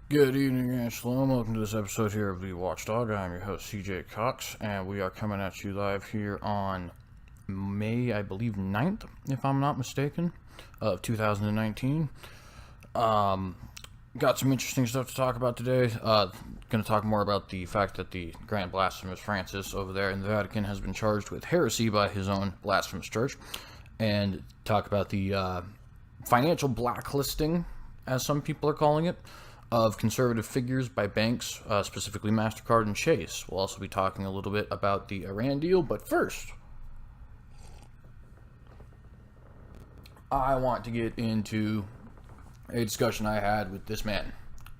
Good evening and shalom. Welcome to this episode here of the Watchdog. I'm your host, C.Jay Cox, and we are coming at you live here on May, I believe, 9th, if I'm not mistaken, of 2019. Got some interesting stuff to talk about today. Going to talk more about the fact that the Grand Blasphemous Francis over there in the Vatican has been charged with heresy by his own blasphemous church, and talk about the financial blacklisting, as some people are calling it, of conservative figures by banks, specifically MasterCard and Chase. We'll also be talking a little bit about the Iran deal, but first, I want to get into a discussion I had with this man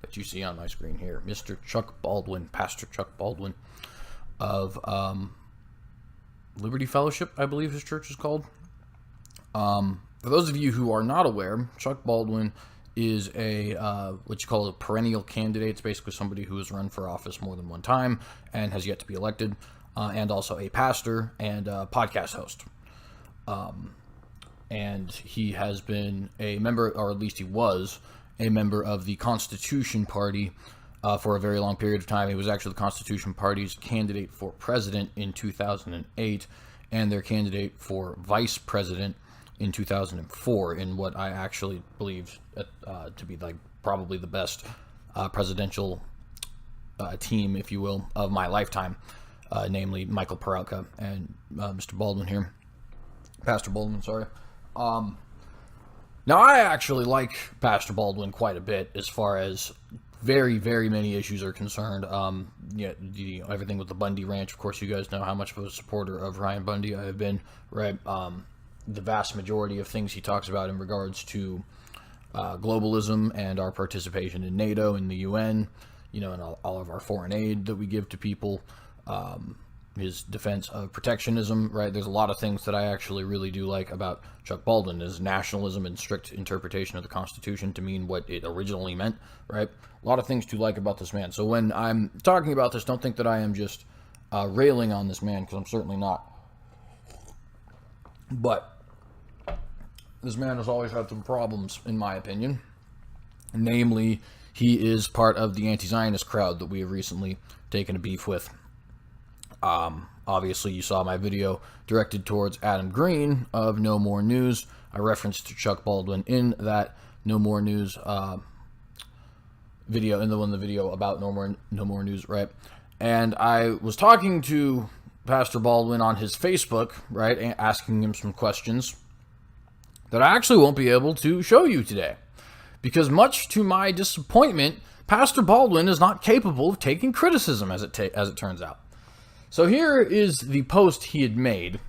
that you see on my screen here, Mr. Chuck Baldwin, Pastor Chuck Baldwin of Liberty Fellowship, I believe his church is called. For those of you who are not aware, Chuck Baldwin is a what you call a perennial candidate. It's basically somebody who has run for office more than one time and has yet to be elected, and also a pastor and a podcast host. And he has been a member, or at least he was a member of the Constitution Party for a very long period of time. He was actually the Constitution Party's candidate for president in 2008 and their candidate for vice president in 2004, in what I actually believe to be like probably the best presidential team, if you will, of my lifetime, namely Michael Peralta and Mr. Baldwin here, Pastor Baldwin, sorry. Now, I actually like Pastor Baldwin quite a bit as far as very, very many issues are concerned. Everything with the Bundy Ranch, of course, you guys know how much of a supporter of Ryan Bundy I have been, right? The vast majority of things he talks about in regards to globalism and our participation in NATO and the UN, and all of our foreign aid that we give to people, his defense of protectionism, right? There's a lot of things that I actually really do like about Chuck Baldwin, is nationalism and strict interpretation of the Constitution to mean what it originally meant, right? A lot of things to like about this man. So when I'm talking about this, don't think that I am just railing on this man, because I'm certainly not. But this man has always had some problems, in my opinion. Namely, he is part of the Anti-Zionist crowd that we have recently taken a beef with. Obviously, you saw my video directed towards Adam Green of No More News. I referenced Chuck Baldwin in that No More News video, in the video about No More News, right? And I was talking to Pastor Baldwin on his Facebook, right, and asking him some questions that I actually won't be able to show you today, because much to my disappointment, Pastor Baldwin is not capable of taking criticism, as it turns out. So here is the post he had made. It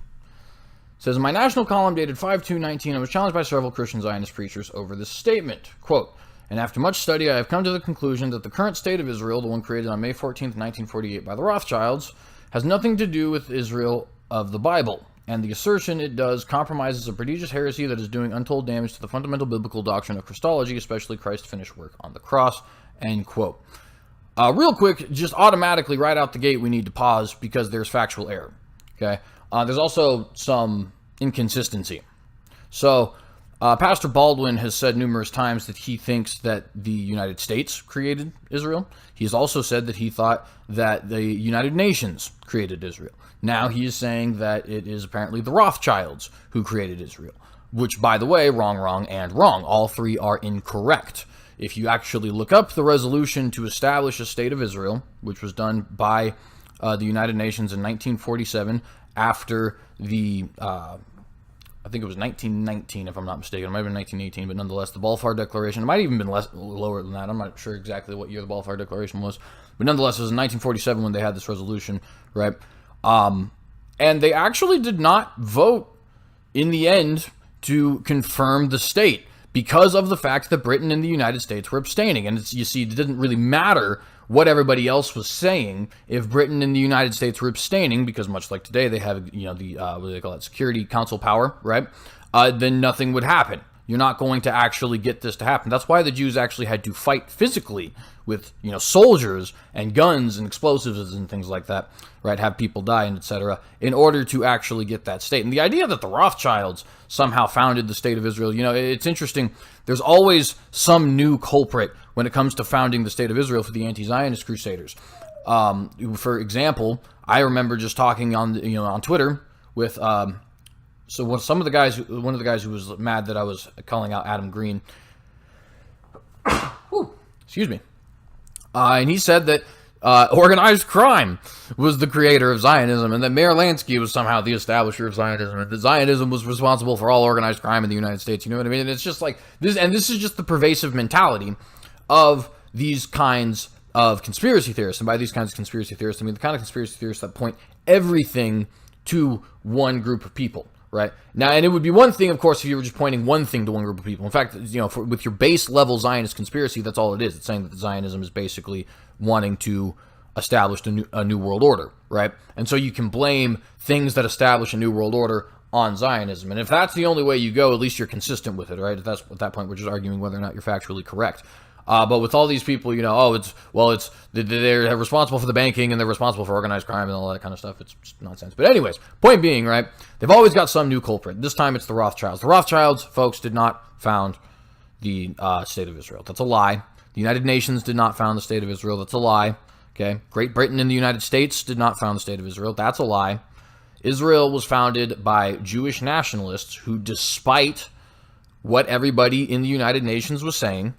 says, in my national column dated 5/2/19, I was challenged by several Christian Zionist preachers over this statement. Quote, and after much study, I have come to the conclusion that the current state of Israel, the one created on May 14th, 1948 by the Rothschilds, has nothing to do with Israel of the Bible, and the assertion it does compromises a prodigious heresy that is doing untold damage to the fundamental biblical doctrine of Christology, especially Christ's finished work on the cross, end quote. Real quick, just automatically right out the gate, we need to pause because there's factual error, okay? There's also some inconsistency. So, Pastor Baldwin has said numerous times that he thinks that the United States created Israel. He has also said that he thought that the United Nations created Israel. Now he is saying that it is apparently the Rothschilds who created Israel, which, by the way, wrong, and wrong. All three are incorrect. If you actually look up the resolution to establish a state of Israel, which was done by the United Nations in 1947 after the, I think it was 1919, if I'm not mistaken. It might have been 1918, but nonetheless, the Balfour Declaration, it might have even been lower than that. I'm not sure exactly what year the Balfour Declaration was. But nonetheless, it was in 1947 when they had this resolution, right? And they actually did not vote in the end to confirm the state, because of the fact that Britain and the United States were abstaining. And you see, it didn't really matter what everybody else was saying if Britain and the United States were abstaining, because much like today, they have, the, what do they call it, Security Council power, right? Then nothing would happen. You're not going to actually get this to happen. That's why the Jews actually had to fight physically with, soldiers and guns and explosives and things like that, right? Have people die and etc. in order to actually get that state. And the idea that the Rothschilds somehow founded the state of Israel, it's interesting. There's always some new culprit when it comes to founding the state of Israel for the anti-Zionist crusaders. For example, I remember just talking on Twitter with one of the guys who was mad that I was calling out Adam Green. Excuse me. And he said that organized crime was the creator of Zionism, and that Meir Lansky was somehow the establisher of Zionism, and that Zionism was responsible for all organized crime in the United States. You know what I mean? And it's just like this, and this is just the pervasive mentality of these kinds of conspiracy theorists. And by these kinds of conspiracy theorists, I mean the kind of conspiracy theorists that point everything to one group of people. Right now, and it would be one thing, of course, if you were just pointing one thing to one group of people. In fact, with your base level Zionist conspiracy, that's all it is. It's saying that Zionism is basically wanting to establish a new world order, right? And so you can blame things that establish a new world order on Zionism. And if that's the only way you go, at least you're consistent with it, right? At that point, we're just arguing whether or not you're factually correct. But with all these people, they're responsible for the banking and they're responsible for organized crime and all that kind of stuff. It's just nonsense. But anyways, point being, right, they've always got some new culprit. This time it's the Rothschilds. The Rothschilds, folks, did not found the state of Israel. That's a lie. The United Nations did not found the state of Israel. That's a lie. Okay. Great Britain and the United States did not found the state of Israel. That's a lie. Israel was founded by Jewish nationalists who, despite what everybody in the United Nations was saying,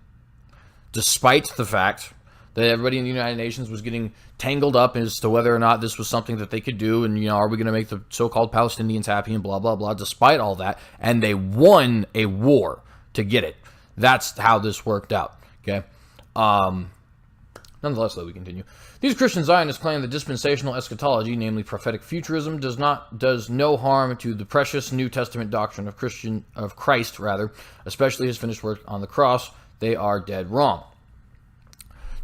despite the fact that everybody in the United Nations was getting tangled up as to whether or not this was something that they could do, and, are we going to make the so-called Palestinians happy and blah, blah, blah, despite all that, and they won a war to get it. That's how this worked out, okay? Nonetheless, though, we continue. These Christian Zionists claim that dispensational eschatology, namely prophetic futurism, does no harm to the precious New Testament doctrine of Christ, especially his finished work on the cross. They are dead wrong.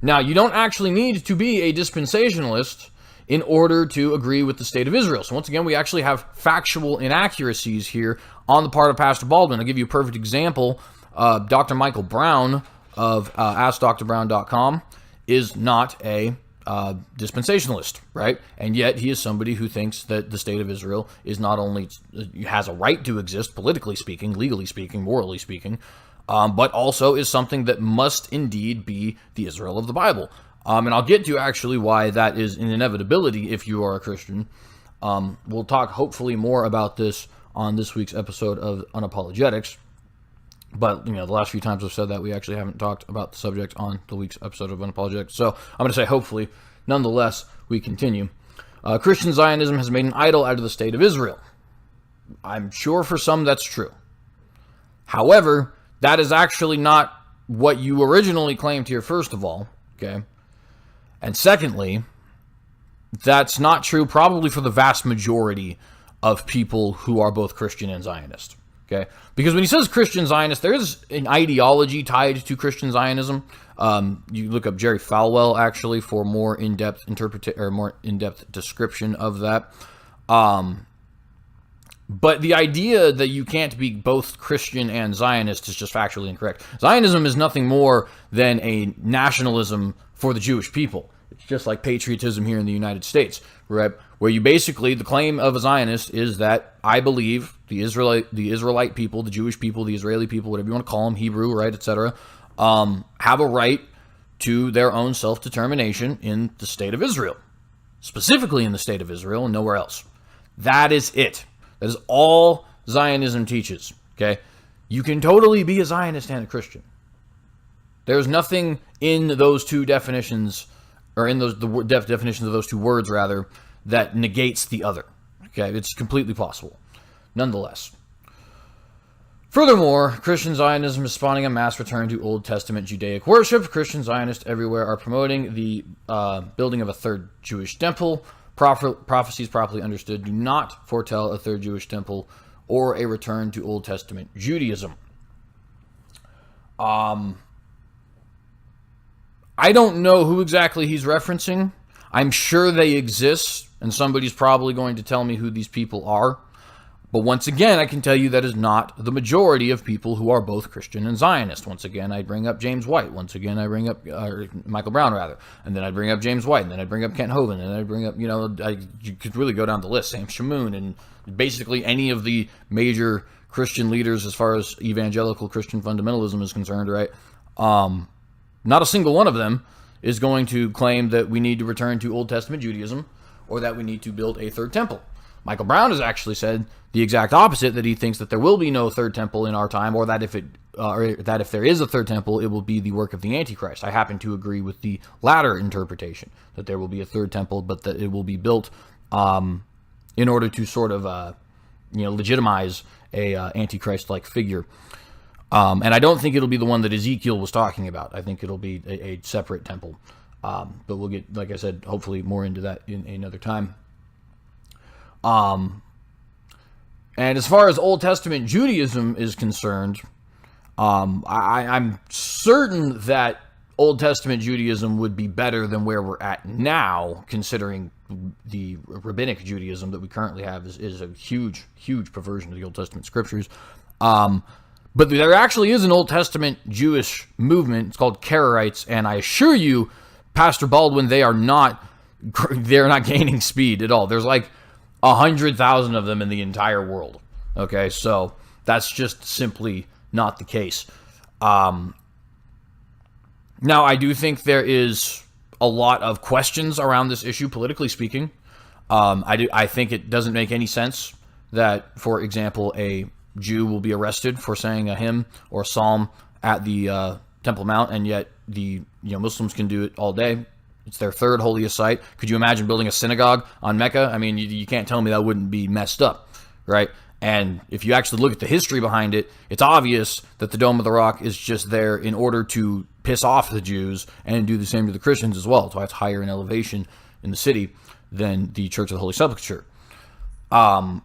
Now, you don't actually need to be a dispensationalist in order to agree with the state of Israel. So once again, we actually have factual inaccuracies here on the part of Pastor Baldwin. I'll give you a perfect example. Dr. Michael Brown of AskDrBrown.com is not a dispensationalist, right? And yet he is somebody who thinks that the state of Israel is not only has a right to exist, politically speaking, legally speaking, morally speaking, but also is something that must indeed be the Israel of the Bible. And I'll get to actually why that is an inevitability if you are a Christian. We'll talk hopefully more about this on this week's episode of Unapologetics. But, the last few times I've said that, we actually haven't talked about the subject on the week's episode of Unapologetics. So I'm going to say hopefully. Nonetheless, we continue. Christian Zionism has made an idol out of the state of Israel. I'm sure for some that's true. However, that is actually not what you originally claimed here, first of all, okay? And secondly, that's not true probably for the vast majority of people who are both Christian and Zionist, okay? Because when he says Christian Zionist, there is an ideology tied to Christian Zionism. You look up Jerry Falwell, actually, for more in-depth more in-depth description of that. But the idea that you can't be both Christian and Zionist is just factually incorrect. Zionism is nothing more than a nationalism for the Jewish people. It's just like patriotism here in the United States, right? Where you basically, the claim of a Zionist is that I believe the Israelite people, the Jewish people, the Israeli people, whatever you want to call them, Hebrew, right, etc., have a right to their own self-determination in the state of Israel. Specifically in the state of Israel and nowhere else. That is it. That is all Zionism teaches, okay? You can totally be a Zionist and a Christian. There's nothing in those two definitions, or in those definitions of those two words, rather, that negates the other, okay? It's completely possible. Nonetheless. Furthermore, Christian Zionism is spawning a mass return to Old Testament Judaic worship. Christian Zionists everywhere are promoting the building of a third Jewish temple. Prophecies properly understood do not foretell a third Jewish temple or a return to Old Testament Judaism. I don't know who exactly he's referencing. I'm sure they exist, and somebody's probably going to tell me who these people are. But once again, I can tell you that is not the majority of people who are both Christian and Zionist. Once again, I bring up James White. Once again, I bring up Michael Brown, rather. And then I bring up James White. And then I bring up Kent Hovind. And then I bring up, you could really go down the list. Sam Shamoon and basically any of the major Christian leaders as far as evangelical Christian fundamentalism is concerned, right? Not a single one of them is going to claim that we need to return to Old Testament Judaism or that we need to build a third temple. Michael Brown has actually said the exact opposite, that he thinks that there will be no third temple in our time, or that if there is a third temple, it will be the work of the Antichrist. I happen to agree with the latter interpretation, that there will be a third temple, but that it will be built in order to sort of legitimize a Antichrist-like figure. And I don't think it'll be the one that Ezekiel was talking about. I think it'll be a separate temple. But we'll get, like I said, hopefully more into that in another time. And as far as Old Testament Judaism is concerned, I'm certain that Old Testament Judaism would be better than where we're at now, considering the rabbinic Judaism that we currently have is a huge, huge perversion of the Old Testament scriptures. But there actually is an Old Testament Jewish movement. It's called Karaites, and I assure you, Pastor Baldwin, they're not gaining speed at all. There's like 100,000 of them in the entire world. Okay, so that's just simply not the case. Now, I do think there is a lot of questions around this issue, politically speaking. I think it doesn't make any sense that, for example, a Jew will be arrested for saying a hymn or a psalm at the Temple Mount, and yet the Muslims can do it all day. It's their third holiest site. Could you imagine building a synagogue on Mecca? I mean, you can't tell me that wouldn't be messed up, right? And if you actually look at the history behind it, it's obvious that the Dome of the Rock is just there in order to piss off the Jews and do the same to the Christians as well. That's why it's higher in elevation in the city than the Church of the Holy Sepulchre. And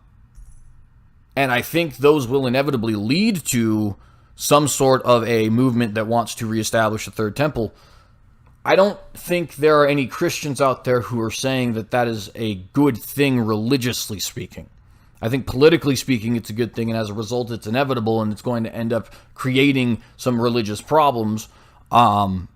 I think those will inevitably lead to some sort of a movement that wants to reestablish a third temple. I don't think there are any Christians out there who are saying that that is a good thing religiously speaking. I think politically speaking, it's a good thing, and as a result, it's inevitable, and it's going to end up creating some religious problems. But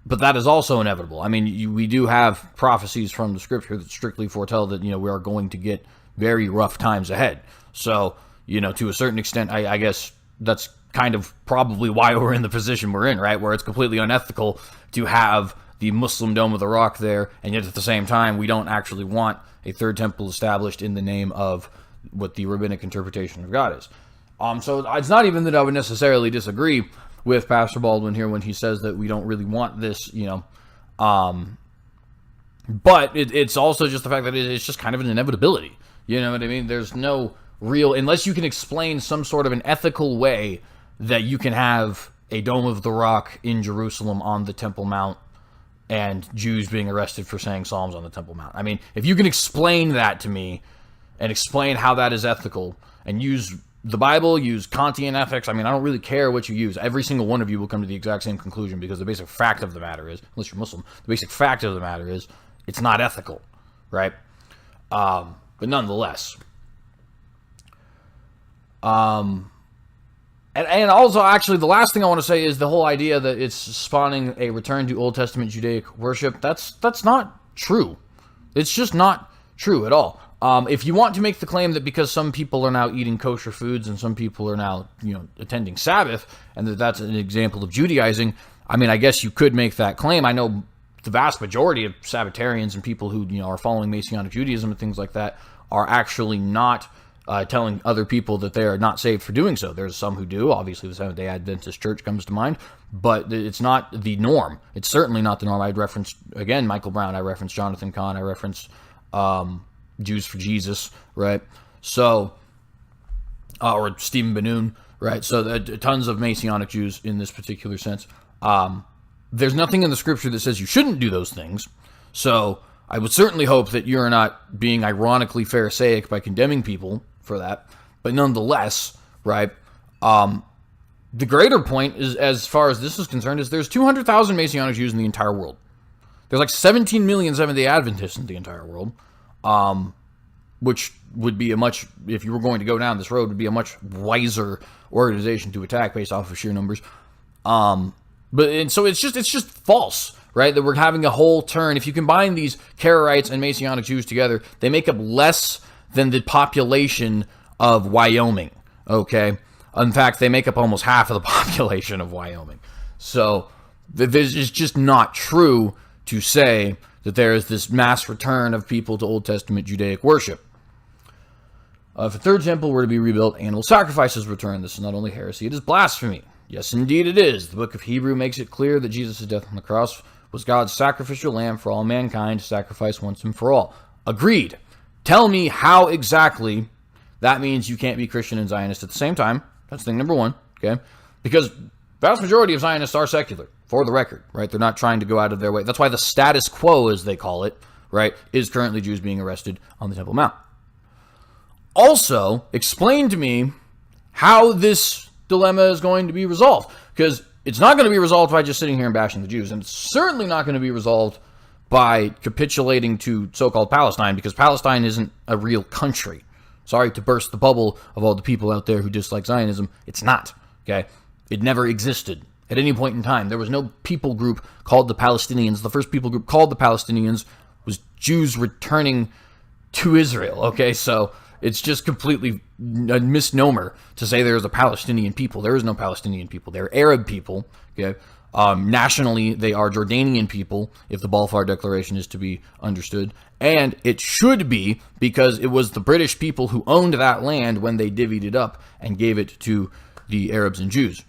that is also inevitable. I mean, we do have prophecies from the scripture that strictly foretell that, we are going to get very rough times ahead. So, to a certain extent, I guess that's kind of probably why we're in the position we're in, right? Where it's completely unethical to have the Muslim Dome of the Rock there, and yet at the same time, we don't actually want a third temple established in the name of what the rabbinic interpretation of God is. So it's not even that I would necessarily disagree with Pastor Baldwin here when he says that we don't really want this, but it's also just the fact that it's just kind of an inevitability. You know what I mean? There's no real, unless you can explain some sort of an ethical way that you can have a Dome of the Rock in Jerusalem on the Temple Mount and Jews being arrested for saying psalms on the Temple Mount. I mean, if you can explain that to me and explain how that is ethical and use the Bible, use Kantian ethics, I mean, I don't really care what you use. Every single one of you will come to the exact same conclusion, because the basic fact of the matter is, unless you're Muslim, the basic fact of the matter is it's not ethical, right? But nonetheless. And also, actually, the last thing I want to say is the whole idea that it's spawning a return to Old Testament Judaic worship. That's not true. It's just not true at all. If you want to make the claim that because some people are now eating kosher foods and some people are now, attending Sabbath, and that's an example of Judaizing, I mean, I guess you could make that claim. I know the vast majority of Sabbatarians and people who, are following Messianic Judaism and things like that are actually not telling other people that they are not saved for doing so. There's some who do. Obviously, the Seventh-day Adventist Church comes to mind, but it's not the norm. It's certainly not the norm. I'd reference, again, Michael Brown. I referenced Jonathan Cahn. I referenced Jews for Jesus, right? So, or Stephen Ben-Nun, right? So, tons of Messianic Jews in this particular sense. There's nothing in the scripture that says you shouldn't do those things. So, I would certainly hope that you're not being ironically Pharisaic by condemning people for that. But nonetheless, right, the greater point is, as far as this is concerned, is there's 200,000 Messianic Jews in the entire world. There's like 17 million Seventh-day Adventists in the entire world, which would be if you were going to go down this road, would be a much wiser organization to attack based off of sheer numbers. So it's just false, right? That we're having a whole turn. If you combine these Karaites and Messianic Jews together, they make up less than the population of Wyoming, okay? In fact, they make up almost half of the population of Wyoming. So, This is just not true to say that there is this mass return of people to Old Testament Judaic worship. If a third temple were to be rebuilt, animal sacrifices return. This is not only heresy, it is blasphemy. Yes, indeed it is. The book of Hebrew makes it clear that Jesus' death on the cross was God's sacrificial lamb for all mankind, sacrificed once and for all. Agreed. Tell me how exactly that means you can't be Christian and Zionist at the same time. That's thing number one, okay? Because vast majority of Zionists are secular, for the record, right? They're not trying to go out of their way. That's why the status quo, as they call it, right, is currently Jews being arrested on the Temple Mount. Also, explain to me how this dilemma is going to be resolved. Because it's not going to be resolved by just sitting here and bashing the Jews. And it's certainly not going to be resolved by capitulating to so-called Palestine, because Palestine isn't a real country. Sorry to burst the bubble of all the people out there who dislike Zionism. It's not, okay? It never existed at any point in time. There was no people group called the Palestinians. The first people group called the Palestinians was Jews returning to Israel, okay? So it's just completely a misnomer to say there's a Palestinian people. There is no Palestinian people. They're Arab people, okay? Nationally, they are Jordanian people, if the Balfour Declaration is to be understood. And it should be, because it was the British people who owned that land when they divvied it up and gave it to the Arabs and Jews.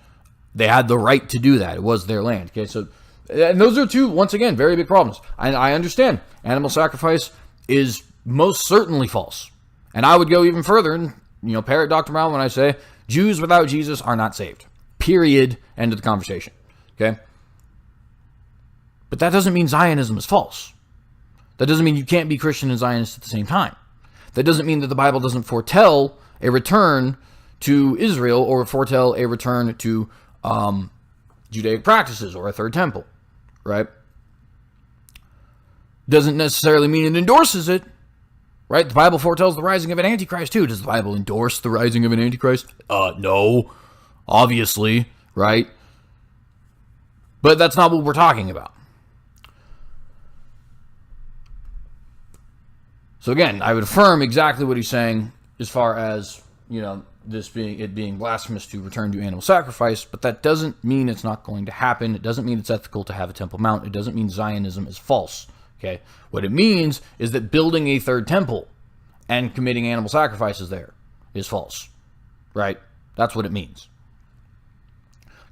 They had the right to do that. It was their land. Okay, so, and those are two, once again, very big problems. I understand animal sacrifice is most certainly false. And I would go even further and, parrot Dr. Brown when I say Jews without Jesus are not saved. Period. End of the conversation. Okay? But that doesn't mean Zionism is false. That doesn't mean you can't be Christian and Zionist at the same time. That doesn't mean that the Bible doesn't foretell a return to Israel or foretell a return to Judaic practices or a third temple, right? Doesn't necessarily mean it endorses it, right? The Bible foretells the rising of an Antichrist too. Does the Bible endorse the rising of an Antichrist? No, obviously, right? But that's not what we're talking about. So again, I would affirm exactly what he's saying as far as, this being blasphemous to return to animal sacrifice, but that doesn't mean it's not going to happen. It doesn't mean it's ethical to have a Temple Mount. It doesn't mean Zionism is false. Okay? What it means is that building a third temple and committing animal sacrifices there is false. Right? That's what it means.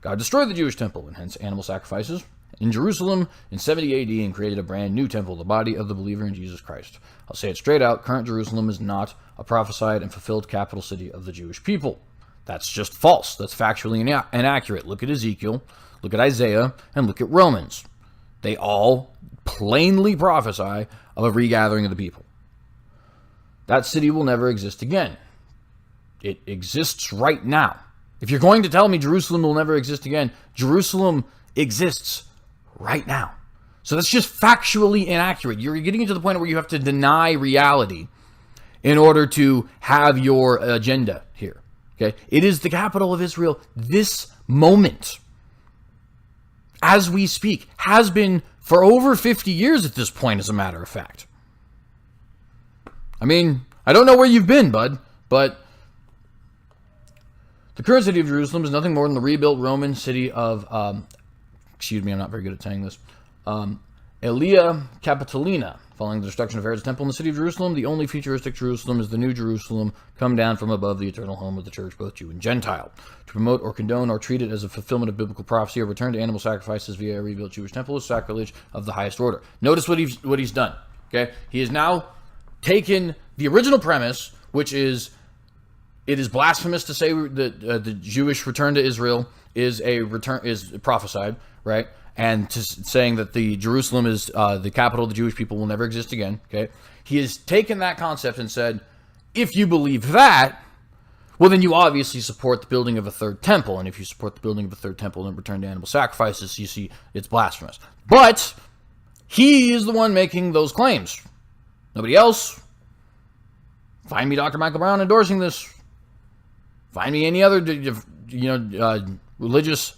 God destroyed the Jewish temple and hence animal sacrifices in Jerusalem in 70 AD and created a brand new temple, the body of the believer in Jesus Christ. I'll say it straight out, current Jerusalem is not a prophesied and fulfilled capital city of the Jewish people. That's just false. That's factually inaccurate. Look at Ezekiel, look at Isaiah, and look at Romans. They all plainly prophesy of a regathering of the people. That city will never exist again. It exists right now. If you're going to tell me Jerusalem will never exist again, Jerusalem exists right now. So that's just factually inaccurate. You're getting to the point where you have to deny reality in order to have your agenda here. Okay? It is the capital of Israel this moment. As we speak, has been for over 50 years at this point, as a matter of fact. I mean, I don't know where you've been, bud, but the current city of Jerusalem is nothing more than the rebuilt Roman city of, excuse me, I'm not very good at saying this, Aelia Capitolina. Following the destruction of Herod's temple in the city of Jerusalem, the only futuristic Jerusalem is the new Jerusalem, come down from above, the eternal home of the church, both Jew and Gentile. To promote or condone or treat it as a fulfillment of biblical prophecy or return to animal sacrifices via a rebuilt Jewish temple is sacrilege of the highest order. Notice what he's done. Okay, he has now taken the original premise, which is it is blasphemous to say that the Jewish return to Israel is prophesied, right? And to saying that the Jerusalem is the capital of the Jewish people will never exist again. Okay, he has taken that concept and said, if you believe that, well, then you obviously support the building of a third temple. And if you support the building of a third temple and return to animal sacrifices, you see it's blasphemous. But he is the one making those claims. Nobody else. Find me Dr. Michael Brown endorsing this. Find me any other, religious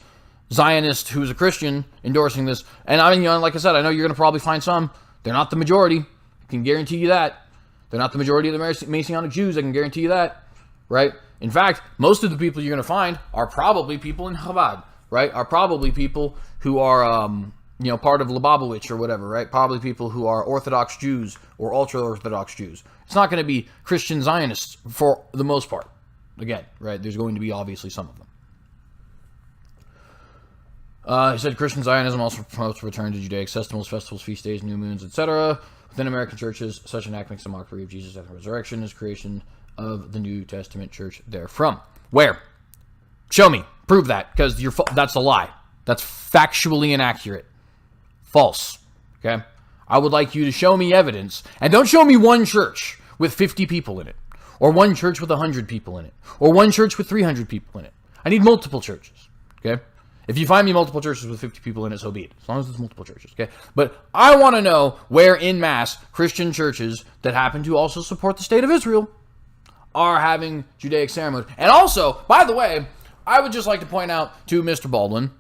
Zionist who's a Christian endorsing this. And I mean, like I said, I know you're going to probably find some. They're not the majority. I can guarantee you that. They're not the majority of the Messianic Jews. I can guarantee you that. Right? In fact, most of the people you're going to find are probably people in Chabad. right, are probably people who are, part of Lubavitch or whatever, right? Probably people who are Orthodox Jews or ultra-Orthodox Jews. It's not going to be Christian Zionists for the most part. Again, right, there's going to be obviously some of them. He said Christian Zionism also promotes return to Judaic festivals, feast days, new moons, etc. Within American churches, such an act makes a mockery of Jesus' death and resurrection as creation of the New Testament church therefrom. Where? Show me. Prove that, because that's a lie. That's factually inaccurate. False. Okay? I would like you to show me evidence, and don't show me one church with 50 people in it, or one church with 100 people in it, or one church with 300 people in it. I need multiple churches. Okay? If you find me multiple churches with 50 people in it, so be it. As long as it's multiple churches, okay? But I want to know where, in mass, Christian churches that happen to also support the state of Israel are having Judaic ceremony. And also, by the way, I would just like to point out to Mr. Baldwin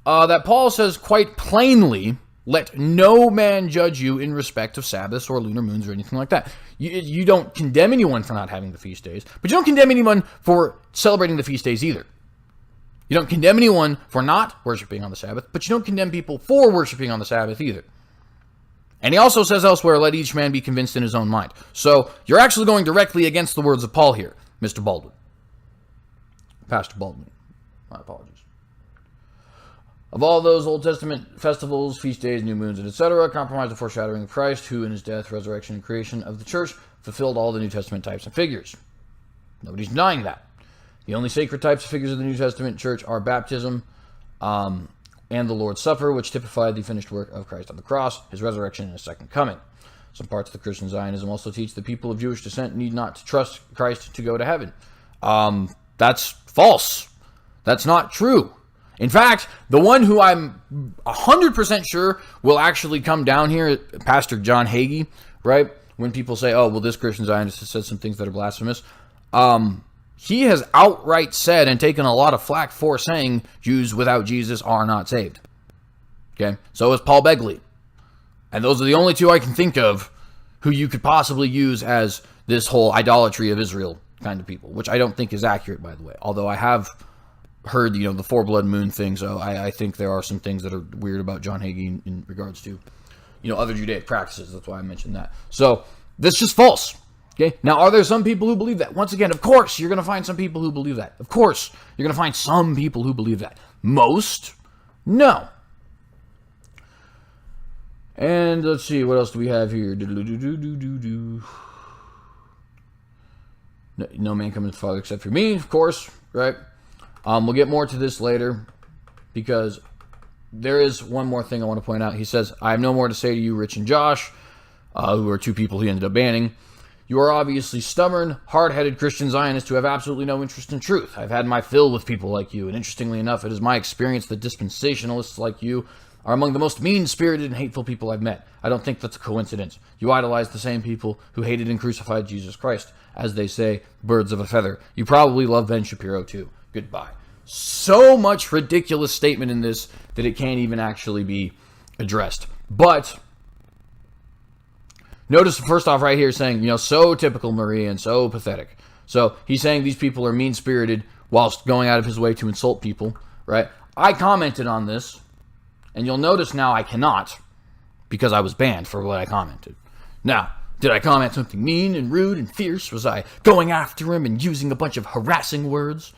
that Paul says quite plainly, let no man judge you in respect of Sabbaths or lunar moons or anything like that. You don't condemn anyone for not having the feast days, but you don't condemn anyone for celebrating the feast days either. You don't condemn anyone for not worshiping on the Sabbath, but you don't condemn people for worshiping on the Sabbath either. And he also says elsewhere, let each man be convinced in his own mind. So you're actually going directly against the words of Paul here, Mr. Baldwin. Pastor Baldwin. My apologies. Of all those Old Testament festivals, feast days, new moons, and etc., compromise the foreshadowing of Christ, who in his death, resurrection, and creation of the church fulfilled all the New Testament types and figures. Nobody's denying that. The only sacred types of figures of the New Testament church are baptism and the Lord's Supper, which typified the finished work of Christ on the cross, his resurrection, and his second coming. Some parts of the Christian Zionism also teach that people of Jewish descent need not to trust Christ to go to heaven. That's false. That's not true. In fact, the one who I'm 100% sure will actually come down here, Pastor John Hagee, right? When people say, oh, well, this Christian Zionist has said some things that are blasphemous. He has outright said and taken a lot of flack for saying Jews without Jesus are not saved. Okay? So is Paul Begley. And those are the only two I can think of who you could possibly use as this whole idolatry of Israel kind of people, which I don't think is accurate, by the way. Although I have heard, the four blood moon thing, so I think there are some things that are weird about John Hagee in regards to, other Judaic practices. That's why I mentioned that. So, that's just false. Okay. Now, are there some people who believe that? Once again, of course, you're going to find some people who believe that. Of course, you're going to find some people who believe that. Most, no. And let's see, what else do we have here? No man comes to the Father except for me, of course, right? We'll get more to this later because there is one more thing I want to point out. He says, I have no more to say to you, Rich and Josh, who are two people he ended up banning. You are obviously stubborn, hard-headed Christian Zionists who have absolutely no interest in truth. I've had my fill with people like you, and interestingly enough, it is my experience that dispensationalists like you are among the most mean-spirited and hateful people I've met. I don't think that's a coincidence. You idolize the same people who hated and crucified Jesus Christ. As they say, birds of a feather. You probably love Ben Shapiro too. Goodbye. So much ridiculous statement in this that it can't even actually be addressed. But notice first off right here saying, so typical Maria and so pathetic. So he's saying these people are mean-spirited whilst going out of his way to insult people, right? I commented on this, and you'll notice now I cannot because I was banned for what I commented. Now, did I comment something mean and rude and fierce? Was I going after him and using a bunch of harassing words?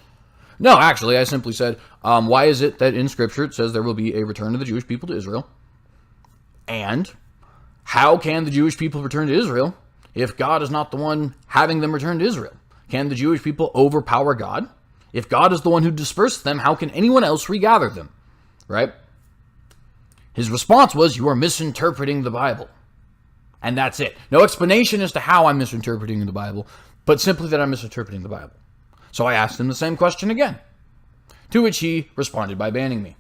No, actually, I simply said, why is it that in Scripture it says there will be a return of the Jewish people to Israel? And how can the Jewish people return to Israel if God is not the one having them return to Israel? Can the Jewish people overpower God? If God is the one who dispersed them, how can anyone else regather them? Right? His response was, you are misinterpreting the Bible. And that's it. No explanation as to how I'm misinterpreting the Bible, but simply that I'm misinterpreting the Bible. So I asked him the same question again, to which he responded by banning me.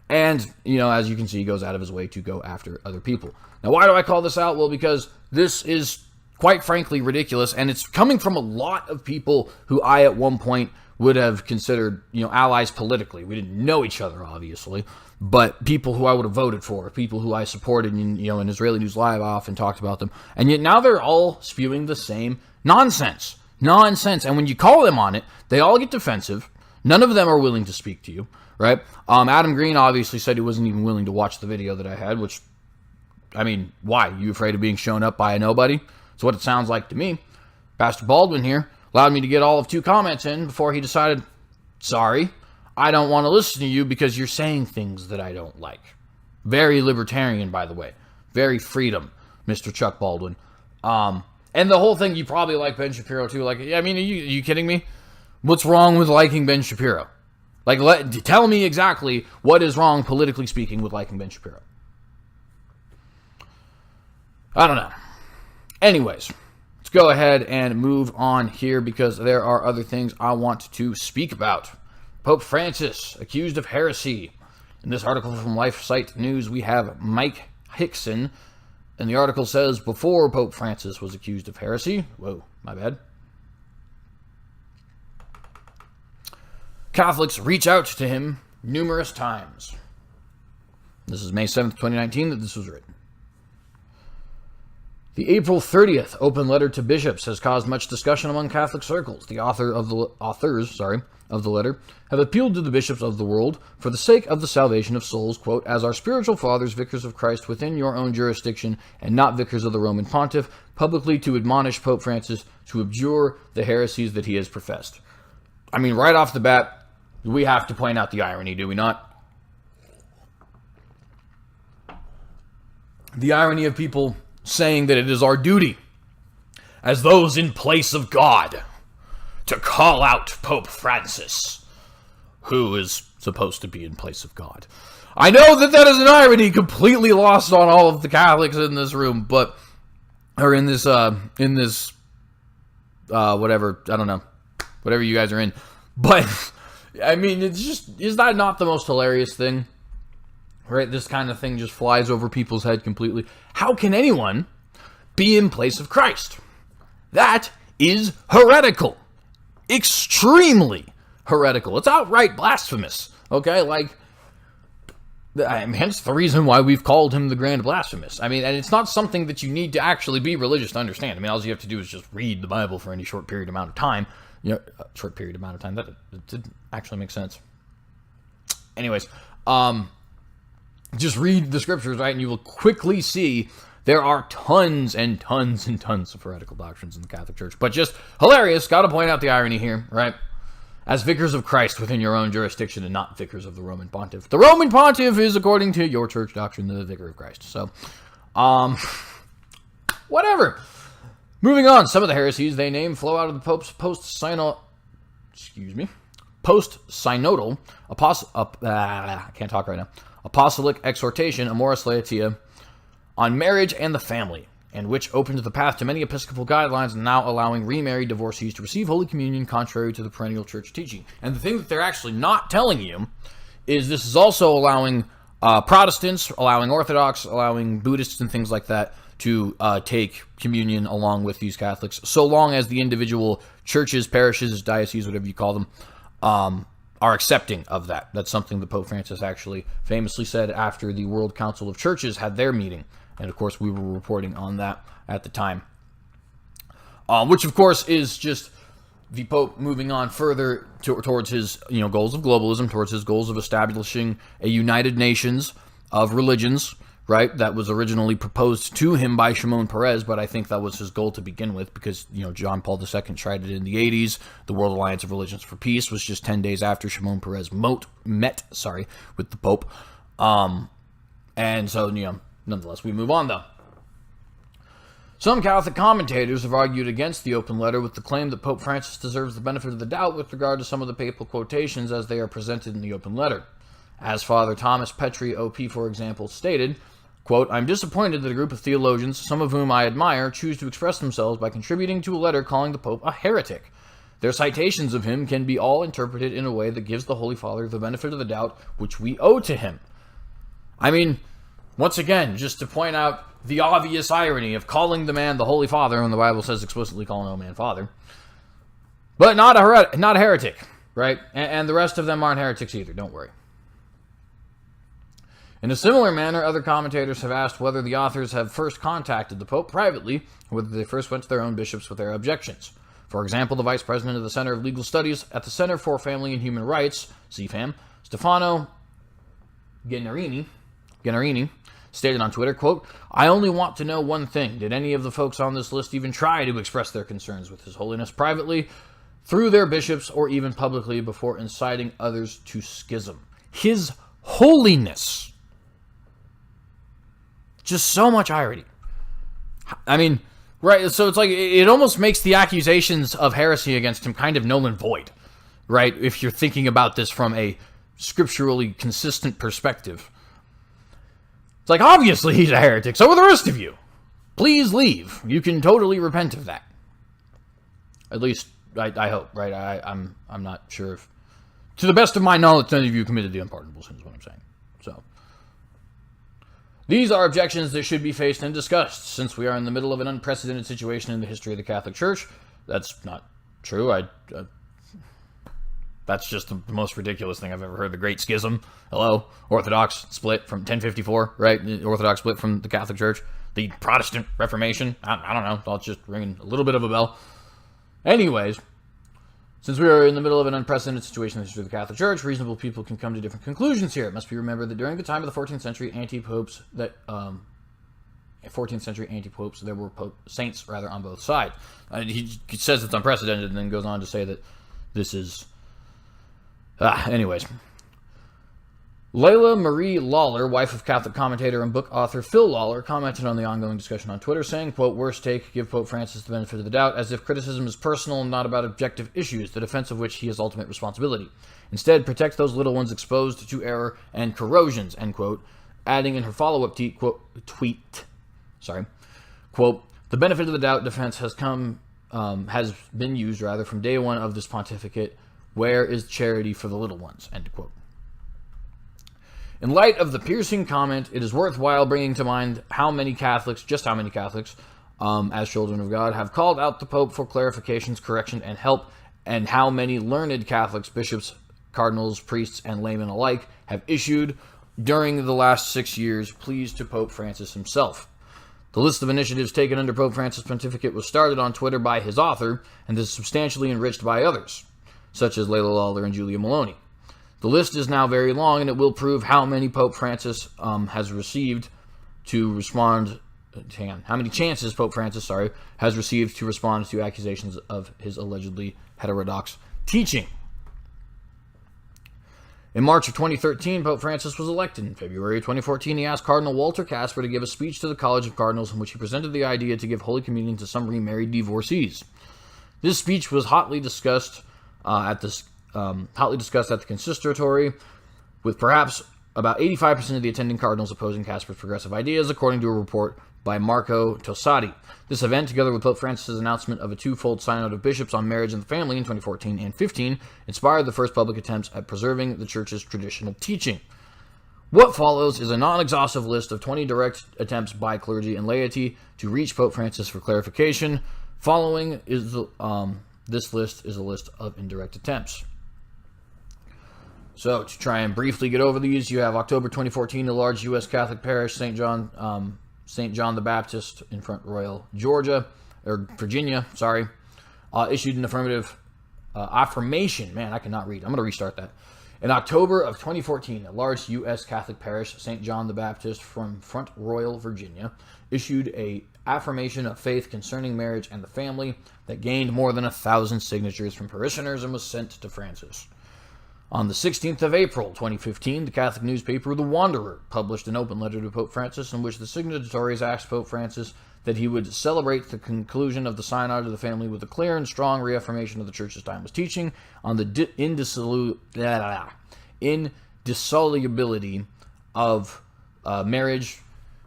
And, as you can see, he goes out of his way to go after other people. Now, why do I call this out? Well, because this is, quite frankly, ridiculous, and it's coming from a lot of people who I, at one point, would have considered, allies politically. We didn't know each other, obviously, but people who I would have voted for, people who I supported, in Israeli News Live, I often talked about them, and yet now they're all spewing the same nonsense. And when you call them on it, they all get defensive, None of them are willing to speak to you, right? Adam Green obviously said he wasn't even willing to watch the video that I had, which, I mean, why? You afraid of being shown up by a nobody? That's what it sounds like to me. Pastor Baldwin here allowed me to get all of 2 comments in before he decided, sorry, I don't want to listen to you because you're saying things that I don't like. Very libertarian, by the way. Very freedom, Mr. Chuck Baldwin. And the whole thing, you probably like Ben Shapiro too. Like, I mean, are you kidding me? What's wrong with liking Ben Shapiro? Like, tell me exactly what is wrong, politically speaking, with liking Ben Shapiro. I don't know. Anyways, let's go ahead and move on here because there are other things I want to speak about. Pope Francis, accused of heresy. In this article from LifeSite News, we have Mike Hickson, and the article says, before Pope Francis was accused of heresy, whoa, my bad, Catholics reach out to him numerous times. This is May 7th, 2019 that this was written. The April 30th open letter to bishops has caused much discussion among Catholic circles. The authors of the letter have appealed to the bishops of the world for the sake of the salvation of souls, quote, as our spiritual fathers, vicars of Christ within your own jurisdiction and not vicars of the Roman Pontiff, publicly to admonish Pope Francis to abjure the heresies that he has professed. I mean, right off the bat, we have to point out the irony, do we not? The irony of people saying that it is our duty as those in place of God to call out Pope Francis, who is supposed to be in place of God. I know that that is an irony completely lost on all of the Catholics in this room, but, or in this, whatever, I don't know, whatever you guys are in. But, I mean, it's just, is that not the most hilarious thing? Right? This kind of thing just flies over people's head completely. How can anyone be in place of Christ? That is heretical. Extremely heretical. It's outright blasphemous. Okay? Like, hence the reason why we've called him the Grand Blasphemous. I mean, and it's not something that you need to actually be religious to understand. I mean, all you have to do is just read the Bible for any short period amount of time. You know, short period amount of time. That didn't actually make sense. Anyways, just read the scriptures, right? And you will quickly see there are tons and tons and tons of heretical doctrines in the Catholic Church. But just hilarious. Got to point out the irony here, right? As vicars of Christ within your own jurisdiction and not vicars of the Roman Pontiff. The Roman Pontiff is, according to your church doctrine, the vicar of Christ. So, whatever. Moving on. Some of the heresies they name flow out of the Pope's post-synodal, I can't talk right now. Apostolic exhortation, Amoris Laetitia, on marriage and the family, and which opened the path to many episcopal guidelines, now allowing remarried divorcees to receive Holy Communion contrary to the perennial church teaching. And the thing that they're actually not telling you is this is also allowing Protestants, allowing Orthodox, allowing Buddhists and things like that to take communion along with these Catholics, so long as the individual churches, parishes, dioceses, whatever you call them, are accepting of that. That's something that Pope Francis actually famously said after the World Council of Churches had their meeting. And, of course, we were reporting on that at the time. Which, of course, is just the Pope moving on further towards his goals of globalism, towards his goals of establishing a United Nations of religions, right? That was originally proposed to him by Shimon Peres, but I think that was his goal to begin with because, John Paul II tried it in the 80s. The World Alliance of Religions for Peace was just 10 days after Shimon Peres met with the Pope. And so, nonetheless, we move on, though. Some Catholic commentators have argued against the open letter with the claim that Pope Francis deserves the benefit of the doubt with regard to some of the papal quotations as they are presented in the open letter. As Father Thomas Petri, OP, for example, stated, quote, I'm disappointed that a group of theologians, some of whom I admire, choose to express themselves by contributing to a letter calling the Pope a heretic. Their citations of him can be all interpreted in a way that gives the Holy Father the benefit of the doubt which we owe to him. I mean, once again, just to point out the obvious irony of calling the man the Holy Father when the Bible says explicitly call no man Father, but not a heretic, right? And the rest of them aren't heretics either, don't worry. In a similar manner, other commentators have asked whether the authors have first contacted the Pope privately, or whether they first went to their own bishops with their objections. For example, the vice president of the Center of Legal Studies at the Center for Family and Human Rights, CFAM, Stefano Gennarini, stated on Twitter, quote, "I only want to know one thing. Did any of the folks on this list even try to express their concerns with His Holiness privately, through their bishops, or even publicly before inciting others to schism?" His Holiness. Just so much irony. I mean, right, so it's like, it almost makes the accusations of heresy against him kind of null and void, right? If you're thinking about this from a scripturally consistent perspective. It's like, obviously he's a heretic, so are the rest of you. Please leave. You can totally repent of that. At least, I hope, right? I'm not sure if, to the best of my knowledge, none of you committed the unpardonable sins, is what I'm saying. So, these are objections that should be faced and discussed, since we are in the middle of an unprecedented situation in the history of the Catholic Church. That's not true. That's just the most ridiculous thing I've ever heard. The Great Schism. Hello? Orthodox split from 1054, right? The Orthodox split from the Catholic Church. The Protestant Reformation. I don't know. It's just ringing a little bit of a bell. Anyways, since we are in the middle of an unprecedented situation in the history of the Catholic Church, reasonable people can come to different conclusions here. It must be remembered that during the time of the 14th century anti-popes, there were saints on both sides. He says it's unprecedented and then goes on to say that this is... anyways. Layla Marie Lawler, wife of Catholic commentator and book author Phil Lawler, commented on the ongoing discussion on Twitter, saying, quote, "Worst take, give Pope Francis the benefit of the doubt, as if criticism is personal and not about objective issues, the defense of which he has ultimate responsibility. Instead, protect those little ones exposed to error and corrosions," end quote, adding in her follow-up tweet, quote, "The benefit of the doubt defense has been used from day one of this pontificate. Where is charity for the little ones?" End quote. In light of the piercing comment, it is worthwhile bringing to mind how many Catholics, as children of God, have called out the Pope for clarifications, correction, and help, and how many learned Catholics, bishops, cardinals, priests, and laymen alike, have issued during the last 6 years pleas to Pope Francis himself. The list of initiatives taken under Pope Francis' pontificate was started on Twitter by his author, and is substantially enriched by others, such as Layla Lawler and Julia Maloney. The list is now very long, and it will prove how many Pope Francis has received to respond. How many chances Pope Francis, has received to respond to accusations of his allegedly heterodox teaching. In March of 2013, Pope Francis was elected. In February 2014, he asked Cardinal Walter Casper to give a speech to the College of Cardinals in which he presented the idea to give Holy Communion to some remarried divorcees. This speech was hotly discussed at the consistory, with perhaps about 85% of the attending cardinals opposing Casper's progressive ideas, according to a report by Marco Tossati. This event, together with Pope Francis' announcement of a twofold synod of bishops on marriage and the family in 2014 and 15, inspired the first public attempts at preserving the Church's traditional teaching. What follows is a non-exhaustive list of 20 direct attempts by clergy and laity to reach Pope Francis for clarification. Following is this list is a list of indirect attempts. So, to try and briefly get over these, you have October 2014, a large U.S. Catholic parish, St. John the Baptist in Front Royal, Virginia, issued an affirmation. Man, I cannot read. I'm going to restart that. In October of 2014, a large U.S. Catholic parish, St. John the Baptist from Front Royal, Virginia, issued a affirmation of faith concerning marriage and the family that gained more than 1,000 signatures from parishioners and was sent to Francis. On the 16th of April, 2015, the Catholic newspaper The Wanderer published an open letter to Pope Francis in which the signatories asked Pope Francis that he would celebrate the conclusion of the Synod of the Family with a clear and strong reaffirmation of the Church's timeless teaching on the indissolubility of marriage,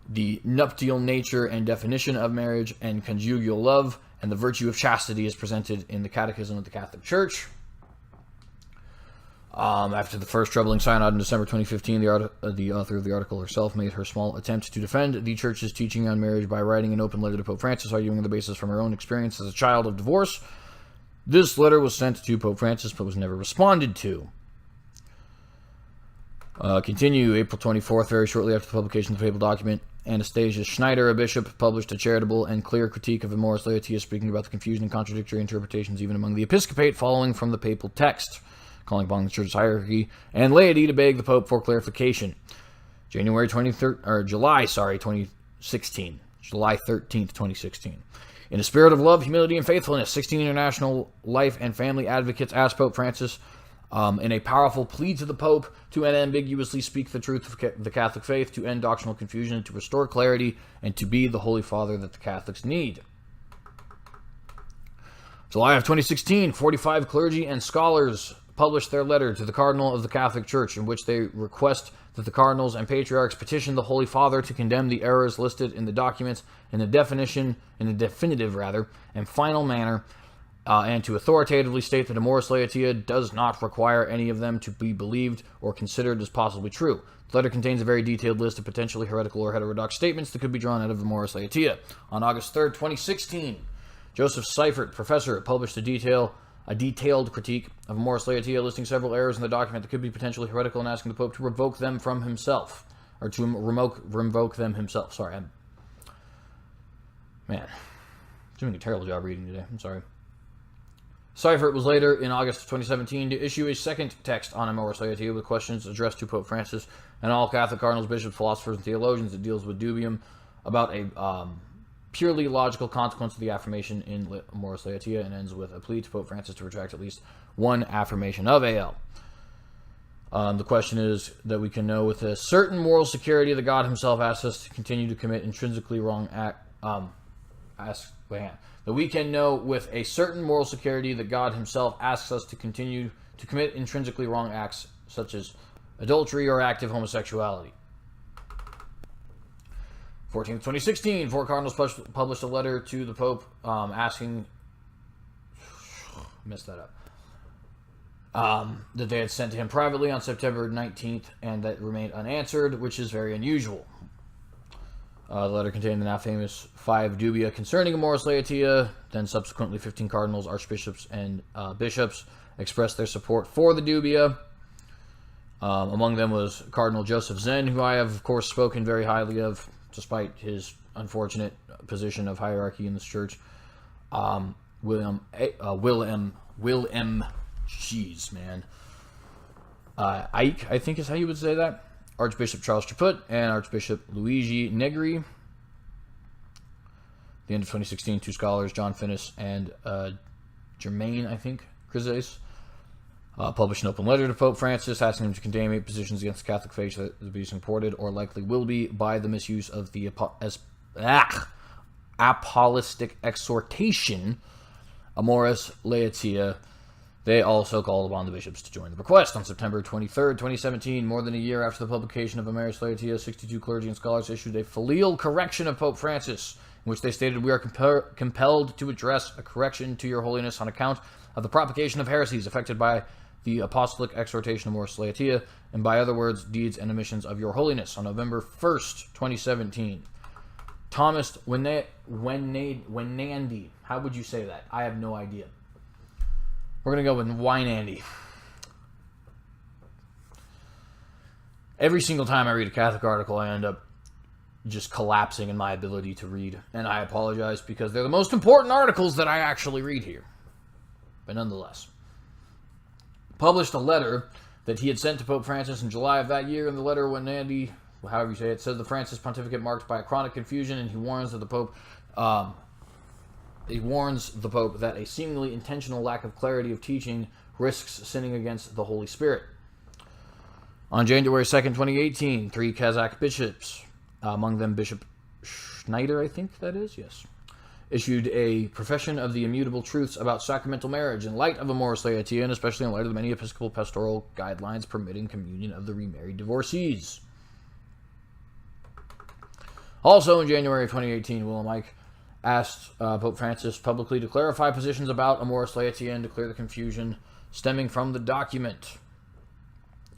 the nuptial nature and definition of marriage, and conjugal love, and the virtue of chastity as presented in the Catechism of the Catholic Church. After the first troubling synod in December 2015, the author of the article herself made her small attempt to defend the Church's teaching on marriage by writing an open letter to Pope Francis, arguing on the basis from her own experience as a child of divorce. This letter was sent to Pope Francis, but was never responded to. Continue, April 24th, very shortly after the publication of the papal document, Anastasia Schneider, a bishop, published a charitable and clear critique of Amoris Laetitia, speaking about the confusion and contradictory interpretations even among the episcopate following from the papal text, calling upon the church's hierarchy and laity to beg the Pope for clarification. July 2016. July 13th, 2016. In a spirit of love, humility, and faithfulness, 16 international life and family advocates asked Pope Francis, in a powerful plea to the Pope, to unambiguously speak the truth of the Catholic faith, to end doctrinal confusion, to restore clarity, and to be the Holy Father that the Catholics need. July of 2016, 45 clergy and scholars published their letter to the Cardinal of the Catholic Church, in which they request that the cardinals and patriarchs petition the Holy Father to condemn the errors listed in the documents in a definitive and final manner, and to authoritatively state that Amoris Laetitia does not require any of them to be believed or considered as possibly true. The letter contains a very detailed list of potentially heretical or heterodox statements that could be drawn out of Amoris Laetitia. On August 3rd, 2016, Joseph Seifert, professor, published a detailed critique of Amoris Laetitia, listing several errors in the document that could be potentially heretical and asking the Pope to revoke them from himself. Or to revoke them himself. Sorry, I'm doing a terrible job reading today. I'm sorry. Seifert was later, in August of 2017, to issue a second text on Amoris Laetitia with questions addressed to Pope Francis and all Catholic cardinals, bishops, philosophers, and theologians. It deals with dubium about a purely logical consequence of the affirmation in Amoris Laetitia, and ends with a plea to Pope Francis to retract at least one affirmation of AL. The question is that we can know with a certain moral security that God himself asks us to continue to commit intrinsically wrong that we can know with a certain moral security that God himself asks us to continue to commit intrinsically wrong acts such as adultery or active homosexuality. 14th, 2016, 4 cardinals published a letter to the Pope asking... messed that up. That they had sent to him privately on September 19th and that remained unanswered, which is very unusual. The letter contained the now famous 5 dubia concerning Amoris Laetitia. Then subsequently 15 cardinals, archbishops, and bishops expressed their support for the dubia. Among them was Cardinal Joseph Zen, who I have, of course, spoken very highly of, despite his unfortunate position of hierarchy in this church. Ike, I think is how you would say that. Archbishop Charles Chaput and Archbishop Luigi Negri. At the end of 2016, 2 scholars, John Finnis and Germain, I think, Chryses, published an open letter to Pope Francis asking him to condemn 8 positions against the Catholic faith that will be supported or likely will be by the misuse of the apostolic exhortation Amoris Laetitia. They also called upon the bishops to join the request. On September 23rd, 2017, more than a year after the publication of Amoris Laetitia, 62 clergy and scholars issued a filial correction of Pope Francis, in which they stated, "We are compelled to address a correction to your holiness on account of the propagation of heresies affected by the apostolic exhortation of Amoris Laetitia, and by other words, deeds, and omissions of your holiness." On November 1st, 2017, Thomas Wenandy. How would you say that? I have no idea. We're going to go with Wynandy. Every single time I read a Catholic article, I end up just collapsing in my ability to read. And I apologize because they're the most important articles that I actually read here. But nonetheless. Published a letter that he had sent to Pope Francis in July of that year. In the letter, Wynandy, however you say it, says the Francis pontificate marked by a chronic confusion, and he warns that the Pope... He warns the Pope that a seemingly intentional lack of clarity of teaching risks sinning against the Holy Spirit. On January 2nd, 2018, 3 Kazakh bishops, among them Bishop Schneider, I think that is, yes, issued a profession of the immutable truths about sacramental marriage in light of Amoris Laetitia, and especially in light of the many episcopal pastoral guidelines permitting communion of the remarried divorcees. Also in January 2018, Willem Ike asked Pope Francis publicly to clarify positions about Amoris Laetitia and to clear the confusion stemming from the document.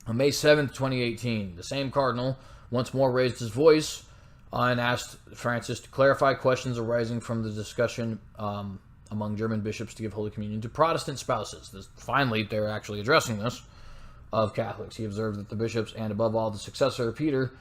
On May 7th, 2018, the same cardinal once more raised his voice and asked Francis to clarify questions arising from the discussion among German bishops to give Holy Communion to Protestant spouses. Finally, they're actually addressing this. of Catholics. He observed that the bishops, and above all the successor, Peter,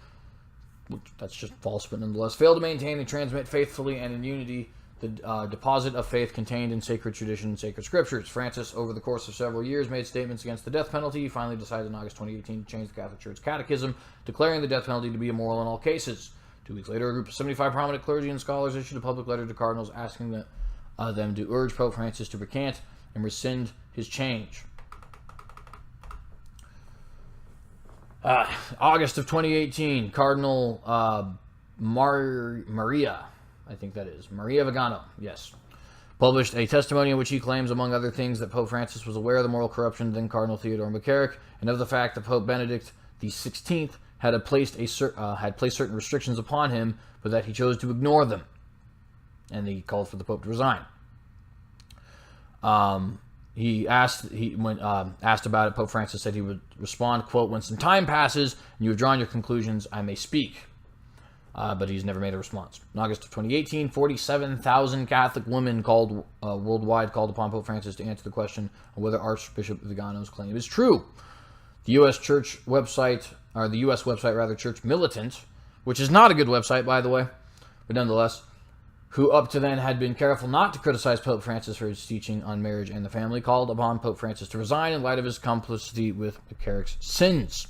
which that's just false, but nonetheless, failed to maintain and transmit faithfully and in unity the deposit of faith contained in sacred tradition and sacred scriptures. Francis, over the course of several years, made statements against the death penalty. He finally decided in August 2018 to change the Catholic Church catechism, declaring the death penalty to be immoral in all cases. 2 weeks later, a group of 75 prominent clergy and scholars issued a public letter to cardinals asking them to urge Pope Francis to recant and rescind his change. August of 2018, Cardinal Maria Vigano, yes, published a testimony in which he claims, among other things, that Pope Francis was aware of the moral corruption then Cardinal Theodore McCarrick, and of the fact that Pope Benedict XVI had placed certain restrictions upon him, but that he chose to ignore them, and he called for the Pope to resign. When asked about it, Pope Francis said he would respond, quote, "When some time passes and you have drawn your conclusions, I may speak." But he's never made a response. In August of 2018, 47,000 Catholic women worldwide called upon Pope Francis to answer the question of whether Archbishop Vigano's claim is true. The U.S. website, Church Militant, which is not a good website, by the way, but nonetheless, who up to then had been careful not to criticize Pope Francis for his teaching on marriage and the family, called upon Pope Francis to resign in light of his complicity with McCarrick's sins.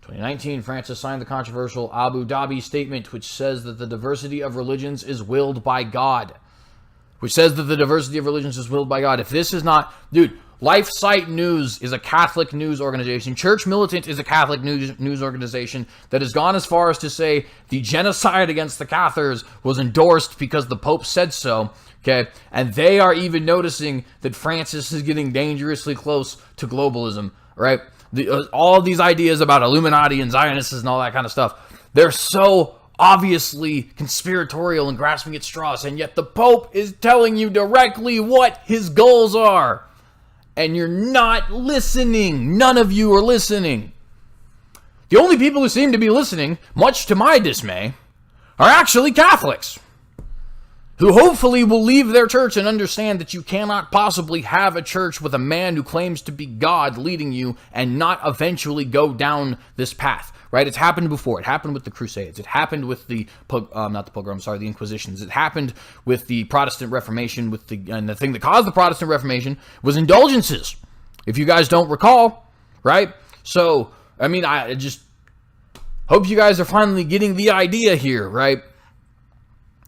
2019, Francis signed the controversial Abu Dhabi Statement, which says that the diversity of religions is willed by God. If this is not... Dude, LifeSite News is a Catholic news organization. Church Militant is a Catholic news organization that has gone as far as to say the genocide against the Cathars was endorsed because the Pope said so. Okay, and they are even noticing that Francis is getting dangerously close to globalism, right? All these ideas about Illuminati and Zionists and all that kind of stuff, they're so obviously conspiratorial and grasping at straws, and yet the Pope is telling you directly what his goals are. And you're not listening. None of you are listening. The only people who seem to be listening, much to my dismay, are actually Catholics, who hopefully will leave their church and understand that you cannot possibly have a church with a man who claims to be God leading you and not eventually go down this path, right? It's happened before. It happened with the Crusades. It happened with the Inquisitions. It happened with the Protestant Reformation, and the thing that caused the Protestant Reformation was indulgences, if you guys don't recall, right? So, I mean, I just hope you guys are finally getting the idea here, right?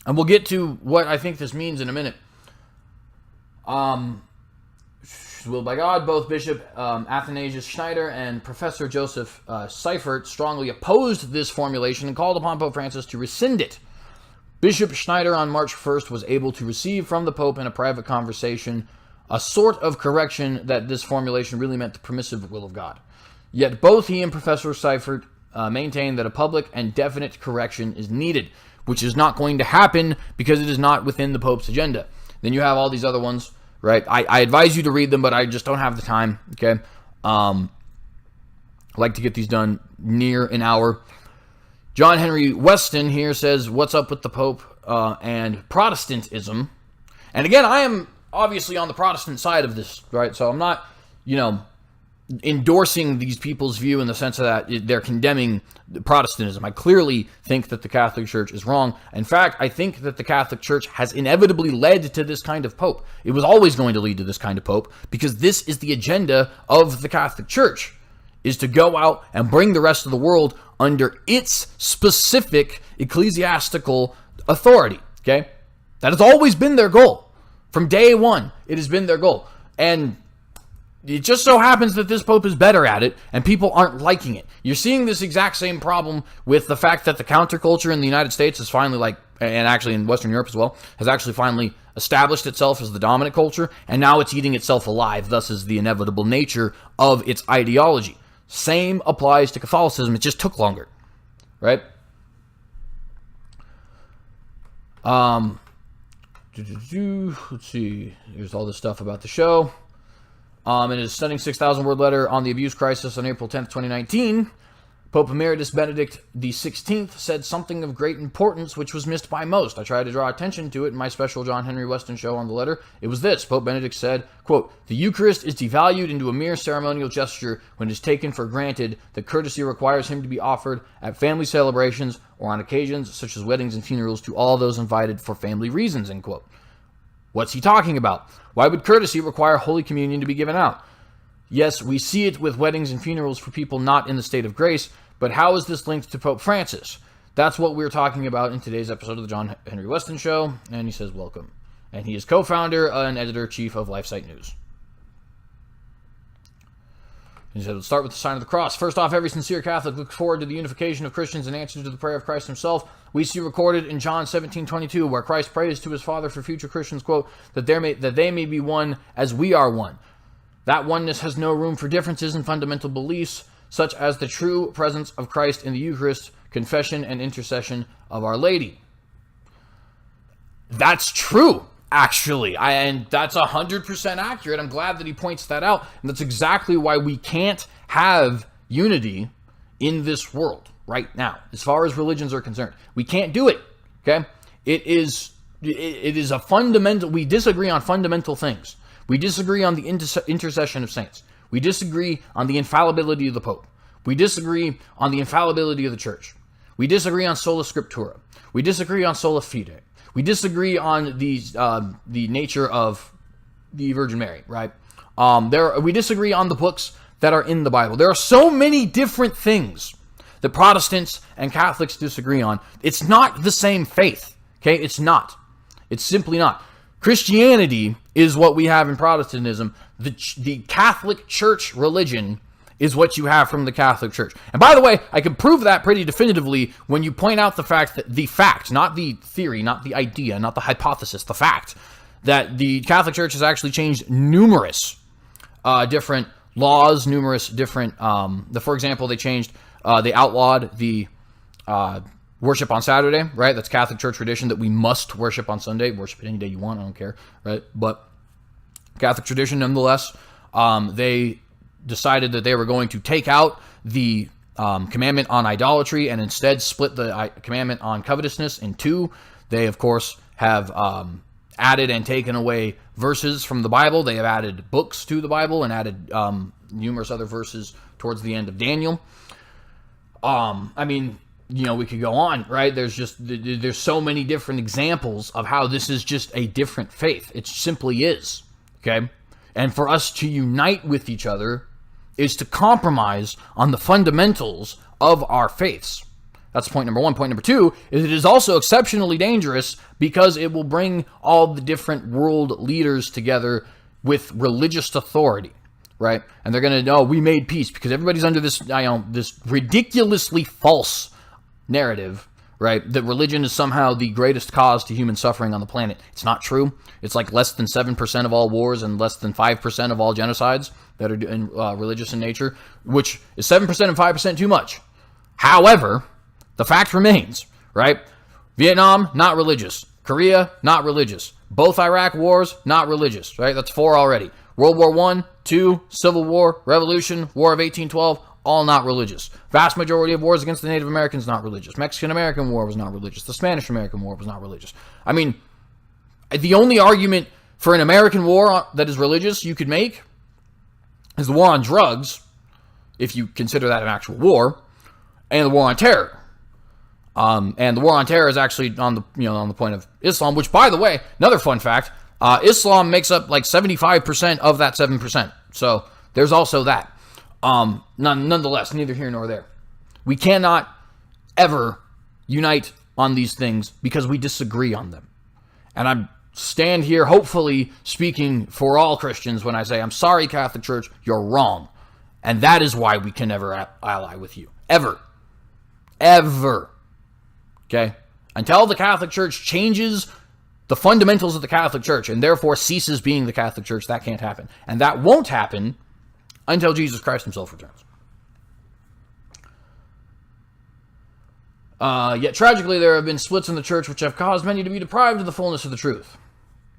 And we'll get to what I think this means in a minute. Willed by God, both Bishop Athanasius Schneider and Professor Joseph Seifert strongly opposed this formulation and called upon Pope Francis to rescind it. Bishop Schneider on March 1st was able to receive from the Pope in a private conversation a sort of correction that this formulation really meant the permissive will of God. Yet both he and Professor Seifert maintain that a public and definite correction is needed, which is not going to happen because it is not within the Pope's agenda. Then you have all these other ones, right? I advise you to read them, but I just don't have the time, okay? I like to get these done near an hour. John Henry Weston here says, what's up with the Pope and Protestantism? And again, I am obviously on the Protestant side of this, right? So I'm not, endorsing these people's view in the sense of that they're condemning Protestantism. I clearly think that the Catholic Church is wrong. In fact, I think that the Catholic Church has inevitably led to this kind of Pope. It was always going to lead to this kind of Pope because this is the agenda of the Catholic Church, is to go out and bring the rest of the world under its specific ecclesiastical authority, okay? That has always been their goal. From day one, it has been their goal. And it just so happens that this Pope is better at it, and people aren't liking it. You're seeing this exact same problem with the fact that the counterculture in the United States is finally and actually in Western Europe as well, has actually finally established itself as the dominant culture, and now it's eating itself alive, thus is the inevitable nature of its ideology. Same applies to Catholicism, it just took longer, right? Let's see, here's all this stuff about the show. In his stunning 6,000-word letter on the abuse crisis on April 10th, 2019, Pope Emeritus Benedict XVI said something of great importance which was missed by most. I tried to draw attention to it in my special John Henry Weston show on the letter. It was this. Pope Benedict said, quote, "The Eucharist is devalued into a mere ceremonial gesture when it is taken for granted that courtesy requires him to be offered at family celebrations or on occasions such as weddings and funerals to all those invited for family reasons," end quote. What's he talking about? Why would courtesy require Holy Communion to be given out? Yes, we see it with weddings and funerals for people not in the state of grace, but how is this linked to Pope Francis? That's what we're talking about in today's episode of the John Henry Weston Show, and he says welcome. And he is co-founder and editor-chief of LifeSite News. He said, let's start with the sign of the cross. First off, every sincere Catholic looks forward to the unification of Christians in answer to the prayer of Christ himself. We see recorded in John 17:22, where Christ prays to his Father for future Christians, quote, that they may be one as we are one. That oneness has no room for differences in fundamental beliefs, such as the true presence of Christ in the Eucharist, confession, and intercession of Our Lady. That's true, actually. And that's 100% accurate. I'm glad that he points that out. And that's exactly why we can't have unity in this world right now, as far as religions are concerned. We can't do it, okay? It is a fundamental, we disagree on fundamental things. We disagree on the intercession of saints. We disagree on the infallibility of the Pope. We disagree on the infallibility of the Church. We disagree on sola scriptura. We disagree on sola fide. We disagree on the nature of the Virgin Mary, right? We disagree on the books that are in the Bible. There are so many different things that Protestants and Catholics disagree on. It's not the same faith, okay? It's not. It's simply not. Christianity is what we have in Protestantism. The Catholic Church religion is what you have from the Catholic Church. And by the way, I can prove that pretty definitively when you point out the fact that the fact, not the theory, not the idea, not the hypothesis, the fact that the Catholic Church has actually changed numerous different laws, numerous different, for example, they outlawed the worship on Saturday, right? That's Catholic Church tradition that we must worship on Sunday. Worship it any day you want, I don't care, right? But Catholic tradition nonetheless, they decided that they were going to take out the commandment on idolatry and instead split the commandment on covetousness in two. They, of course, have added and taken away verses from the Bible. They have added books to the Bible and added numerous other verses towards the end of Daniel. I mean, we could go on, right? There's so many different examples of how this is just a different faith. It simply is, okay? And for us to unite with each other is to compromise on the fundamentals of our faiths. That's point number one. Point number two is it is also exceptionally dangerous because it will bring all the different world leaders together with religious authority, right? And they're going to know we made peace because everybody's under this, this ridiculously false narrative, right? That religion is somehow the greatest cause to human suffering on the planet. It's not true. It's like less than 7% of all wars and less than 5% of all genocides that are religious in nature, which is 7% and 5% too much. However, the fact remains, right? Vietnam, not religious. Korea, not religious. Both Iraq wars, not religious, right? That's 4 already. World War I, II, Civil War, Revolution, War of 1812, all not religious. Vast majority of wars against the Native Americans, not religious. Mexican-American War was not religious. The Spanish-American War was not religious. I mean, the only argument for an American war that is religious you could make is the war on drugs, if you consider that an actual war, and the war on terror. And the war on terror is actually on the point of Islam, which, by the way, another fun fact, Islam makes up like 75% of that 7%. So there's also that. Nonetheless, neither here nor there. We cannot ever unite on these things because we disagree on them. And I stand here hopefully speaking for all Christians when I say, I'm sorry, Catholic Church, you're wrong. And that is why we can never ally with you. Ever. Ever. Okay? Until the Catholic Church changes the fundamentals of the Catholic Church and therefore ceases being the Catholic Church, that can't happen. And that won't happen until Jesus Christ himself returns. Yet tragically, there have been splits in the church which have caused many to be deprived of the fullness of the truth.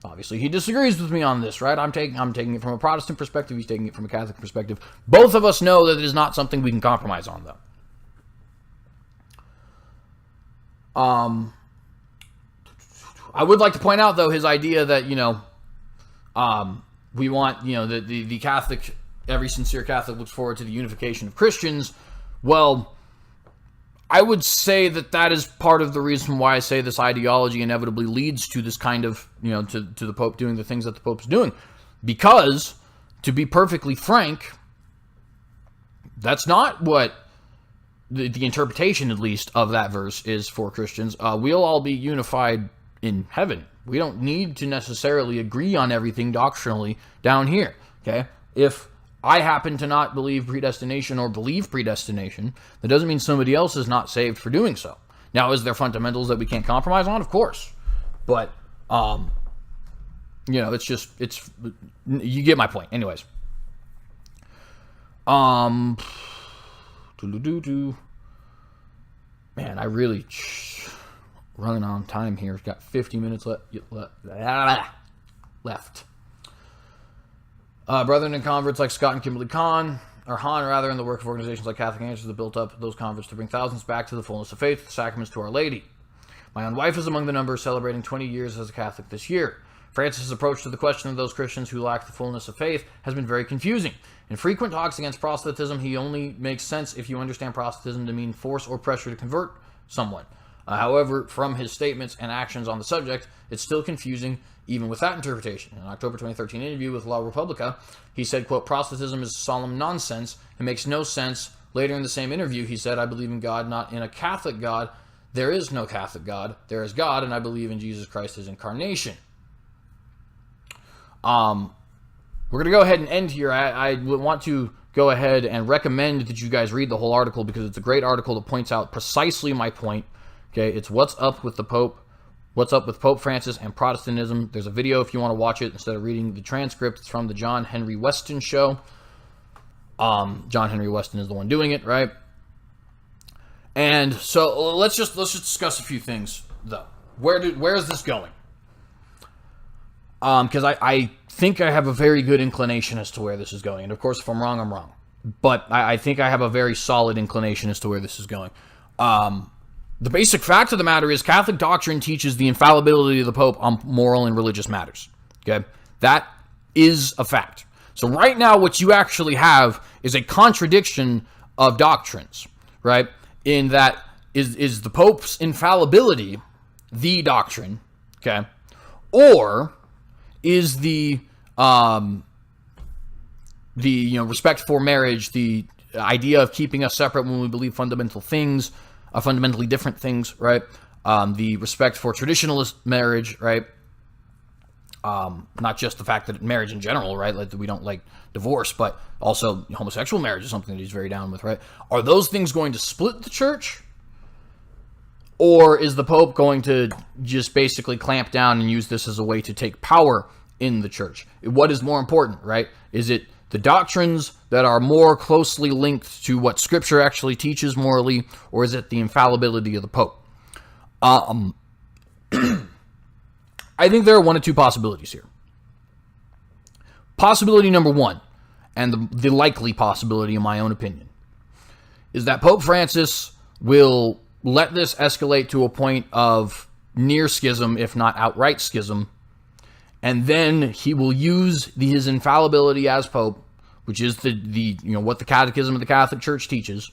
Obviously, he disagrees with me on this, right? I'm taking it from a Protestant perspective. He's taking it from a Catholic perspective. Both of us know that it is not something we can compromise on, though. I would like to point out, though, his idea that, we want, the Catholic, every sincere Catholic looks forward to the unification of Christians. Well, I would say that is part of the reason why I say this ideology inevitably leads to this kind of, to the Pope doing the things that the Pope's doing. Because, to be perfectly frank, that's not what the interpretation, at least, of that verse is for Christians. We'll all be unified in heaven. We don't need to necessarily agree on everything doctrinally down here, okay? If I happen to not believe predestination or believe predestination, that doesn't mean somebody else is not saved for doing so. Now, is there fundamentals that we can't compromise on? Of course. But, it's, you get my point. Anyways. Man, I really running on time here. Got 50 minutes left. Brethren and converts like Scott and Kimberly Hahn, in the work of organizations like Catholic Answers that built up those converts to bring thousands back to the fullness of faith, the sacraments to Our Lady. My own wife is among the number, celebrating 20 years as a Catholic this year. Francis' approach to the question of those Christians who lack the fullness of faith has been very confusing. In frequent talks against proselytism, he only makes sense if you understand proselytism to mean force or pressure to convert someone. However, from his statements and actions on the subject, it's still confusing even with that interpretation. In an October 2013 interview with La Repubblica, he said, quote, proselytism is solemn nonsense. It makes no sense. Later in the same interview, he said, I believe in God, not in a Catholic God. There is no Catholic God. There is God, and I believe in Jesus Christ, his incarnation. We're going to go ahead and end here. I want to go ahead and recommend that you guys read the whole article because it's a great article that points out precisely my point. Okay, it's what's up with the Pope, what's up with Pope Francis and Protestantism. There's a video if you want to watch it instead of reading the transcript. It's from the John Henry Weston show. John Henry Weston is the one doing it, right? And so let's just discuss a few things though. Where is this going? Because I think I have a very good inclination as to where this is going. And of course, if I'm wrong, I'm wrong. But I think I have a very solid inclination as to where this is going. The basic fact of the matter is Catholic doctrine teaches the infallibility of the Pope on moral and religious matters. Okay? That is a fact. So right now, what you actually have is a contradiction of doctrines, right? In that, is the Pope's infallibility the doctrine, okay? Or is the respect for marriage, the idea of keeping us separate when we believe fundamental things, fundamentally different things, right? The respect for traditionalist marriage, right? Not just the fact that marriage in general, right? Like we don't like divorce, but also homosexual marriage is something that he's very down with, right? Are those things going to split the church? Or is the Pope going to just basically clamp down and use this as a way to take power in the church? What is more important, right? Is it the doctrines that are more closely linked to what Scripture actually teaches morally, or is it the infallibility of the Pope? I think there are one of two possibilities here. Possibility number one, and the likely possibility, in my own opinion, is that Pope Francis will let this escalate to a point of near schism, if not outright schism, and then he will use his infallibility as Pope, which is what the Catechism of the Catholic Church teaches,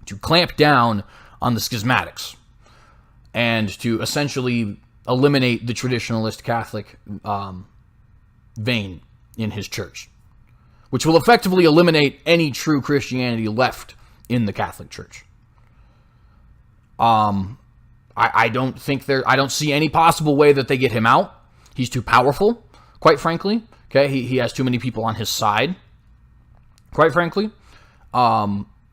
to clamp down on the schismatics and to essentially eliminate the traditionalist Catholic vein in his church, which will effectively eliminate any true Christianity left in the Catholic Church. I don't see any possible way that they get him out. He's too powerful, quite frankly. Okay, he has too many people on his side, quite frankly.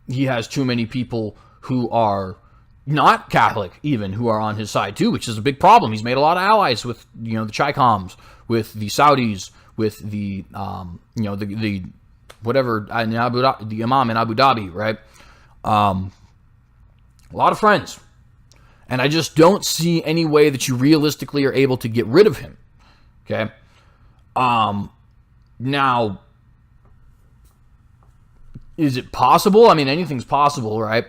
He has too many people who are not Catholic, even, who are on his side too, which is a big problem. He's made a lot of allies with, the Chicoms, with the Saudis, with the whatever, the Imam in Abu Dhabi, right? A lot of friends. And I just don't see any way that you realistically are able to get rid of him. Okay? Now, is it possible? I mean, anything's possible, right?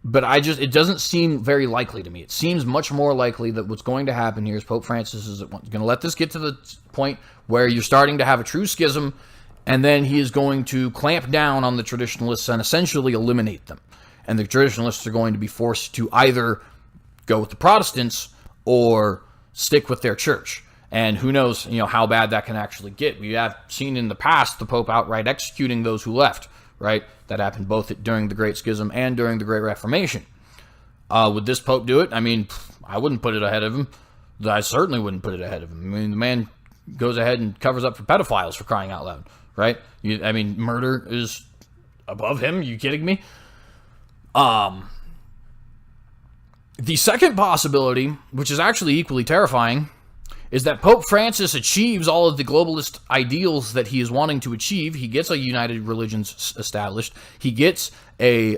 But it doesn't seem very likely to me. It seems much more likely that what's going to happen here is Pope Francis is going to let this get to the point where you're starting to have a true schism, and then he is going to clamp down on the traditionalists and essentially eliminate them. And the traditionalists are going to be forced to either go with the Protestants or stick with their church. And who knows, how bad that can actually get. We have seen in the past the Pope outright executing those who left, right? That happened both during the Great Schism and during the Great Reformation. Would this Pope do it? I mean, I wouldn't put it ahead of him. I certainly wouldn't put it ahead of him. I mean, the man goes ahead and covers up for pedophiles, for crying out loud, right? Murder is above him. You kidding me? The second possibility, which is actually equally terrifying, is that Pope Francis achieves all of the globalist ideals that he is wanting to achieve. He gets a united religion established. He gets a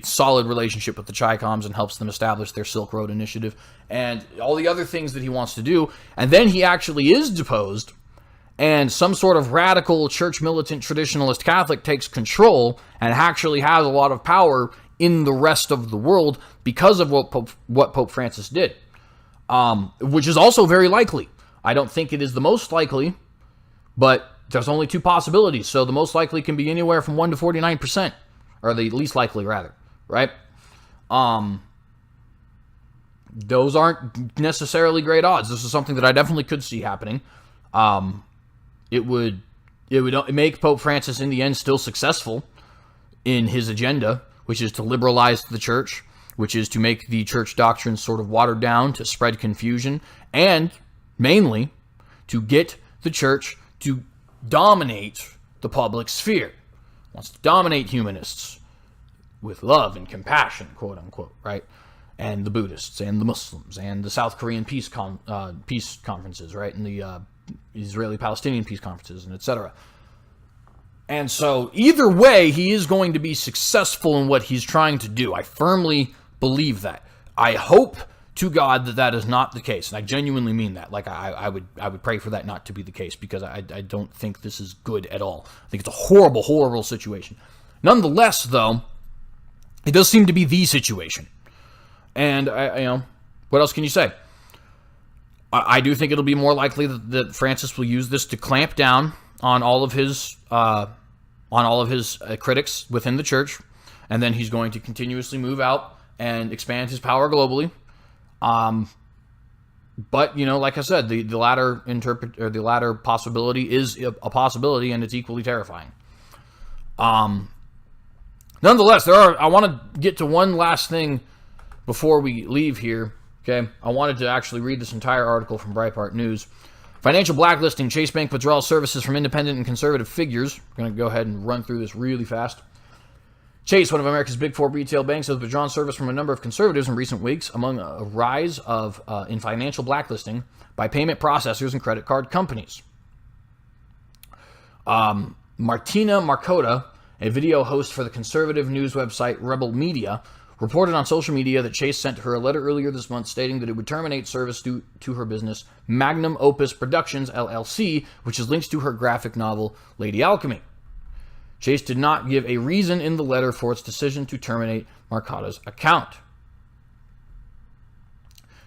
solid relationship with the Chicoms and helps them establish their Silk Road initiative and all the other things that he wants to do. And then he actually is deposed, and some sort of radical church militant traditionalist Catholic takes control and actually has a lot of power in the rest of the world because of what Pope Francis did. Which is also very likely. I don't think it is the most likely, but there's only two possibilities. So the most likely can be anywhere from 1 to 49%, or the least likely rather, right? Those aren't necessarily great odds. This is something that I definitely could see happening. It would make Pope Francis in the end still successful in his agenda, which is to liberalize the church, which is to make the church doctrine sort of watered down, to spread confusion, and mainly to get the church to dominate the public sphere. Wants to dominate humanists with love and compassion, quote unquote, right? And the Buddhists and the Muslims and the South Korean peace conferences, right? And the Israeli-Palestinian peace conferences, and etc. And so either way, he is going to be successful in what he's trying to do. I firmly believe that. I hope to God that is not the case, and I genuinely mean that. Like I would pray for that not to be the case, because I don't think this is good at all. I think it's a horrible, horrible situation. Nonetheless, though, it does seem to be the situation, and what else can you say? I do think it'll be more likely that Francis will use this to clamp down on all of his critics within the church, and then he's going to continuously move out and expand his power globally. But like I said, the latter possibility is a possibility, and it's equally terrifying. Nonetheless, I want to get to one last thing before we leave here. Okay, I wanted to actually read this entire article from Breitbart News. Financial blacklisting, Chase Bank withdrawal services from independent and conservative figures. We're going to go ahead and run through this really fast. Chase, one of America's big four retail banks, has withdrawn service from a number of conservatives in recent weeks, among a rise in financial blacklisting by payment processors and credit card companies. Martina Markota, a video host for the conservative news website Rebel Media, reported on social media that Chase sent her a letter earlier this month stating that it would terminate service due to her business, Magnum Opus Productions, LLC, which is linked to her graphic novel, Lady Alchemy. Chase did not give a reason in the letter for its decision to terminate Markota's account.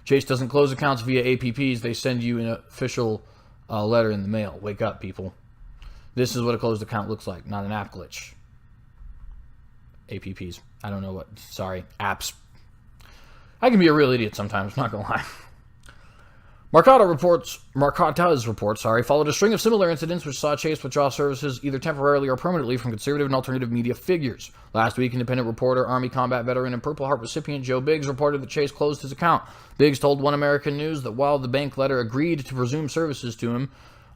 Chase doesn't close accounts via APPs. They send you an official letter in the mail. Wake up, people. This is what a closed account looks like, not an app glitch. APPs. I don't know what. Sorry. Apps. I can be a real idiot sometimes, I'm not going to lie. Markota's reports followed a string of similar incidents which saw Chase withdraw services either temporarily or permanently from conservative and alternative media figures. Last week, independent reporter, Army combat veteran, and Purple Heart recipient Joe Biggs reported that Chase closed his account. Biggs told One American News that while the bank letter agreed to resume services to him,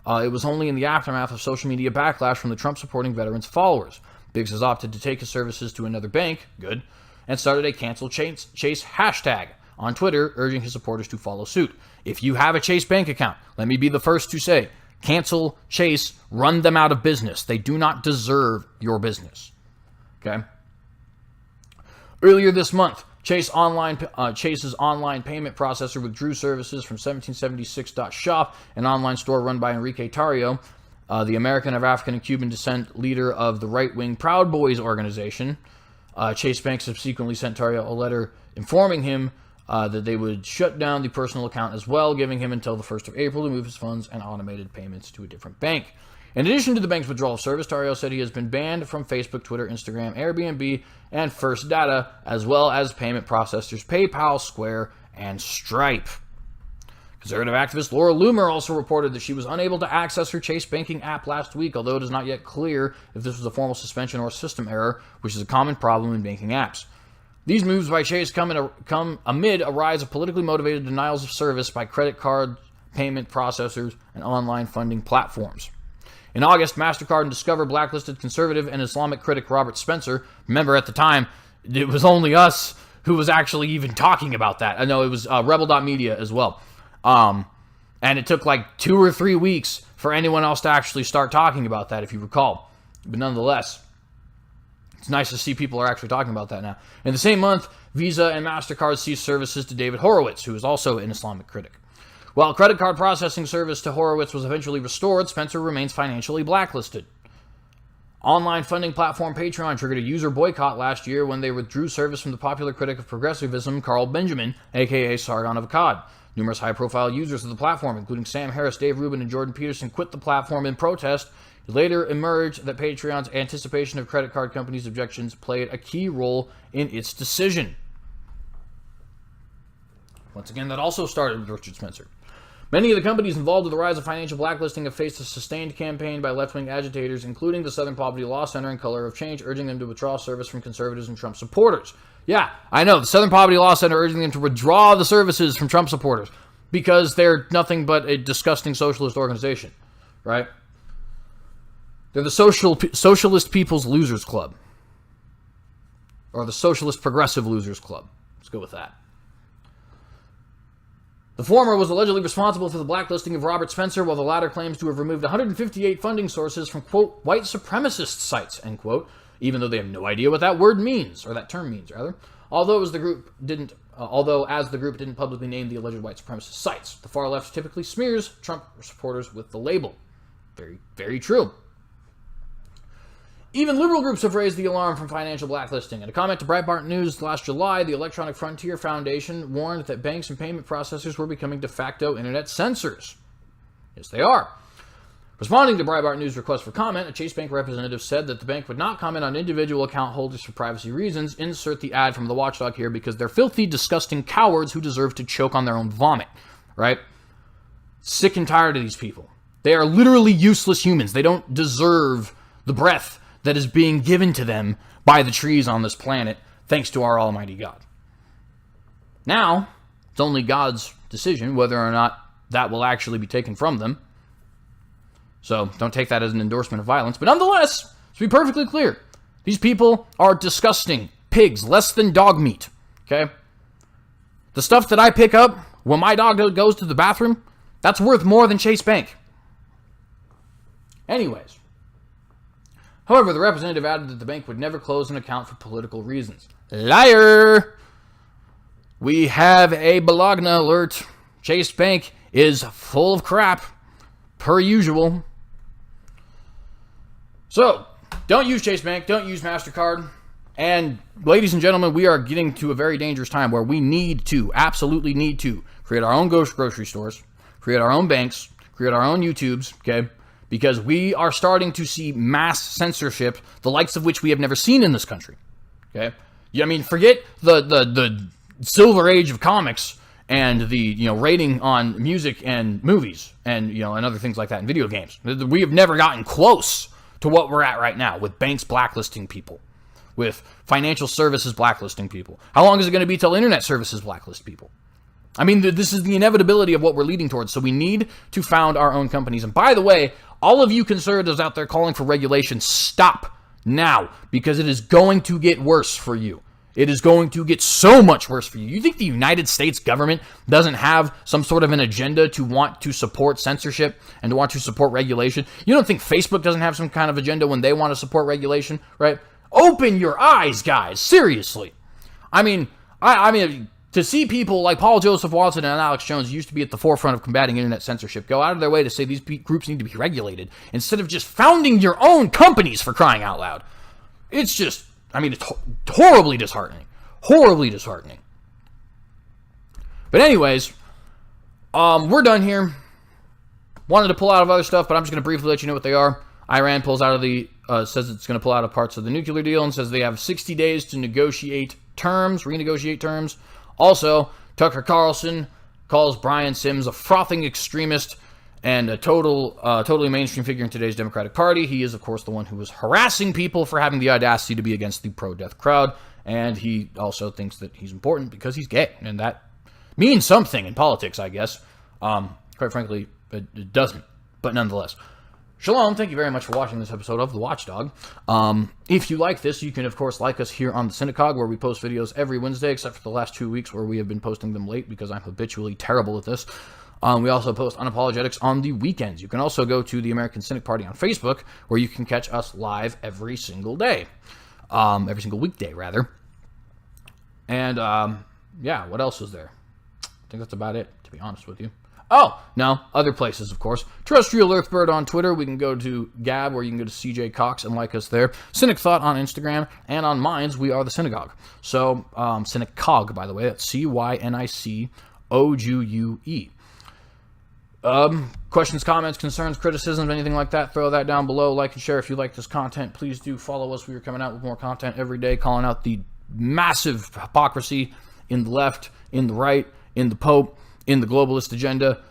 it was only in the aftermath of social media backlash from the Trump-supporting veterans' followers. Biggs has opted to take his services to another bank, good, and started a cancel Chase hashtag on Twitter, urging his supporters to follow suit. If you have a Chase bank account, let me be the first to say, cancel Chase, run them out of business. They do not deserve your business. Okay? Earlier this month, Chase's online payment processor withdrew services from 1776.shop, an online store run by Enrique Tarrio, the American of African and Cuban descent leader of the right-wing Proud Boys organization. Chase Bank subsequently sent Tarrio a letter informing him that they would shut down the personal account as well, giving him until the 1st of April to move his funds and automated payments to a different bank. In addition to the bank's withdrawal service, Tarrio said he has been banned from Facebook, Twitter, Instagram, Airbnb, and First Data, as well as payment processors PayPal, Square, and Stripe. Conservative activist Laura Loomer also reported that she was unable to access her Chase banking app last week, although it is not yet clear if this was a formal suspension or a system error, which is a common problem in banking apps. These moves by Chase come amid a rise of politically motivated denials of service by credit card payment processors and online funding platforms. In August, MasterCard and Discover blacklisted conservative and Islamic critic Robert Spencer. Remember, at the time, it was only us who was actually even talking about that. I know it was Rebel.media as well. And it took like 2 or 3 weeks for anyone else to actually start talking about that, if you recall. But nonetheless, it's nice to see people are actually talking about that now. In the same month, Visa and MasterCard ceased services to David Horowitz, who is also an Islamic critic. While credit card processing service to Horowitz was eventually restored, Spencer remains financially blacklisted. Online funding platform Patreon triggered a user boycott last year when they withdrew service from the popular critic of progressivism, Carl Benjamin, aka Sargon of Akkad. Numerous high-profile users of the platform, including Sam Harris, Dave Rubin, and Jordan Peterson, quit the platform in protest. It later emerged that Patreon's anticipation of credit card companies' objections played a key role in its decision. Once again, that also started with Richard Spencer. Many of the companies involved with the rise of financial blacklisting have faced a sustained campaign by left-wing agitators, including the Southern Poverty Law Center and Color of Change, urging them to withdraw service from conservatives and Trump supporters. Yeah, I know, the Southern Poverty Law Center urging them to withdraw the services from Trump supporters because they're nothing but a disgusting socialist organization, right? They're the Socialist People's Losers Club. Or the Socialist Progressive Losers Club. Let's go with that. The former was allegedly responsible for the blacklisting of Robert Spencer, while the latter claims to have removed 158 funding sources from, quote, white supremacist sites, end quote, even though they have no idea what that word means, or that term means, rather. Although as the group didn't publicly name the alleged white supremacist sites. The far left typically smears Trump supporters with the label. Very, very true. Even liberal groups have raised the alarm from financial blacklisting. In a comment to Breitbart News last July, the Electronic Frontier Foundation warned that banks and payment processors were becoming de facto internet censors. Yes, they are. Responding to Breitbart News' request for comment, a Chase Bank representative said that the bank would not comment on individual account holders for privacy reasons. Insert the ad from the Watchdog here because they're filthy, disgusting cowards who deserve to choke on their own vomit, right? Sick and tired of these people. They are literally useless humans. They don't deserve the breath that is being given to them by the trees on this planet, thanks to our almighty God. Now, it's only God's decision whether or not that will actually be taken from them. So, don't take that as an endorsement of violence. But nonetheless, to be perfectly clear, these people are disgusting pigs, less than dog meat, okay? The stuff that I pick up when my dog goes to the bathroom, that's worth more than Chase Bank. Anyways. However, the representative added that the bank would never close an account for political reasons. Liar! We have a Bologna alert. Chase Bank is full of crap, per usual. So, don't use Chase Bank, don't use MasterCard. And, ladies and gentlemen, we are getting to a very dangerous time where we absolutely need to, create our own grocery stores, create our own banks, create our own YouTubes, okay? Because we are starting to see mass censorship, the likes of which we have never seen in this country. Okay, I mean, forget the silver age of comics and the rating on music and movies and and other things like that in video games. We have never gotten close to what we're at right now with banks blacklisting people, with financial services blacklisting people. How long is it going to be till internet services blacklist people? I mean, this is the inevitability of what we're leading towards. So we need to found our own companies. And by the way, all of you conservatives out there calling for regulation, stop now, because it is going to get worse for you. It is going to get so much worse for you. You think the United States government doesn't have some sort of an agenda to want to support censorship and to want to support regulation? You don't think Facebook doesn't have some kind of agenda when they want to support regulation, right? Open your eyes, guys. Seriously. I mean, to see people like Paul Joseph Watson and Alex Jones, used to be at the forefront of combating internet censorship, go out of their way to say these groups need to be regulated instead of just founding your own companies, for crying out loud. It's just, I mean, it's horribly disheartening. Horribly disheartening. But anyways, we're done here. Wanted to pull out of other stuff, but I'm just going to briefly let you know what they are. Iran pulls out of says it's going to pull out of parts of the nuclear deal and says they have 60 days to renegotiate terms. Also, Tucker Carlson calls Brian Sims a frothing extremist and a totally mainstream figure in today's Democratic Party. He is, of course, the one who was harassing people for having the audacity to be against the pro-death crowd. And he also thinks that he's important because he's gay. And that means something in politics, I guess. Quite frankly, it doesn't. But nonetheless. Shalom, thank you very much for watching this episode of The Watchdog. If you like this, you can, of course, like us here on TheCynicogue, where we post videos every Wednesday, except for the last 2 weeks where we have been posting them late because I'm habitually terrible at this. We also post Unapologetics on the weekends. You can also go to the American Cynic Party on Facebook, where you can catch us live every single day. Every single weekday, rather. And, yeah, what else is there? I think that's about it, to be honest with you. Oh, no, other places, of course. Terrestrial Earthbird on Twitter. We can go to Gab, where you can go to C.J. Cox and like us there. Cynic Thought on Instagram. And on Minds, we are TheCynicogue. So, TheCynicogue, by the way. That's CYNICOGUE. Questions, comments, concerns, criticisms, anything like that, throw that down below. Like and share if you like this content. Please do follow us. We are coming out with more content every day, calling out the massive hypocrisy in the left, in the right, in the Pope, in the globalist agenda.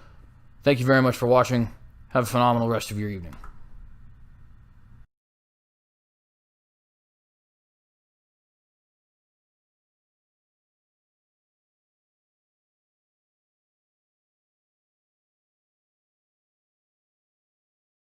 Thank you very much for watching. Have a phenomenal rest of your evening.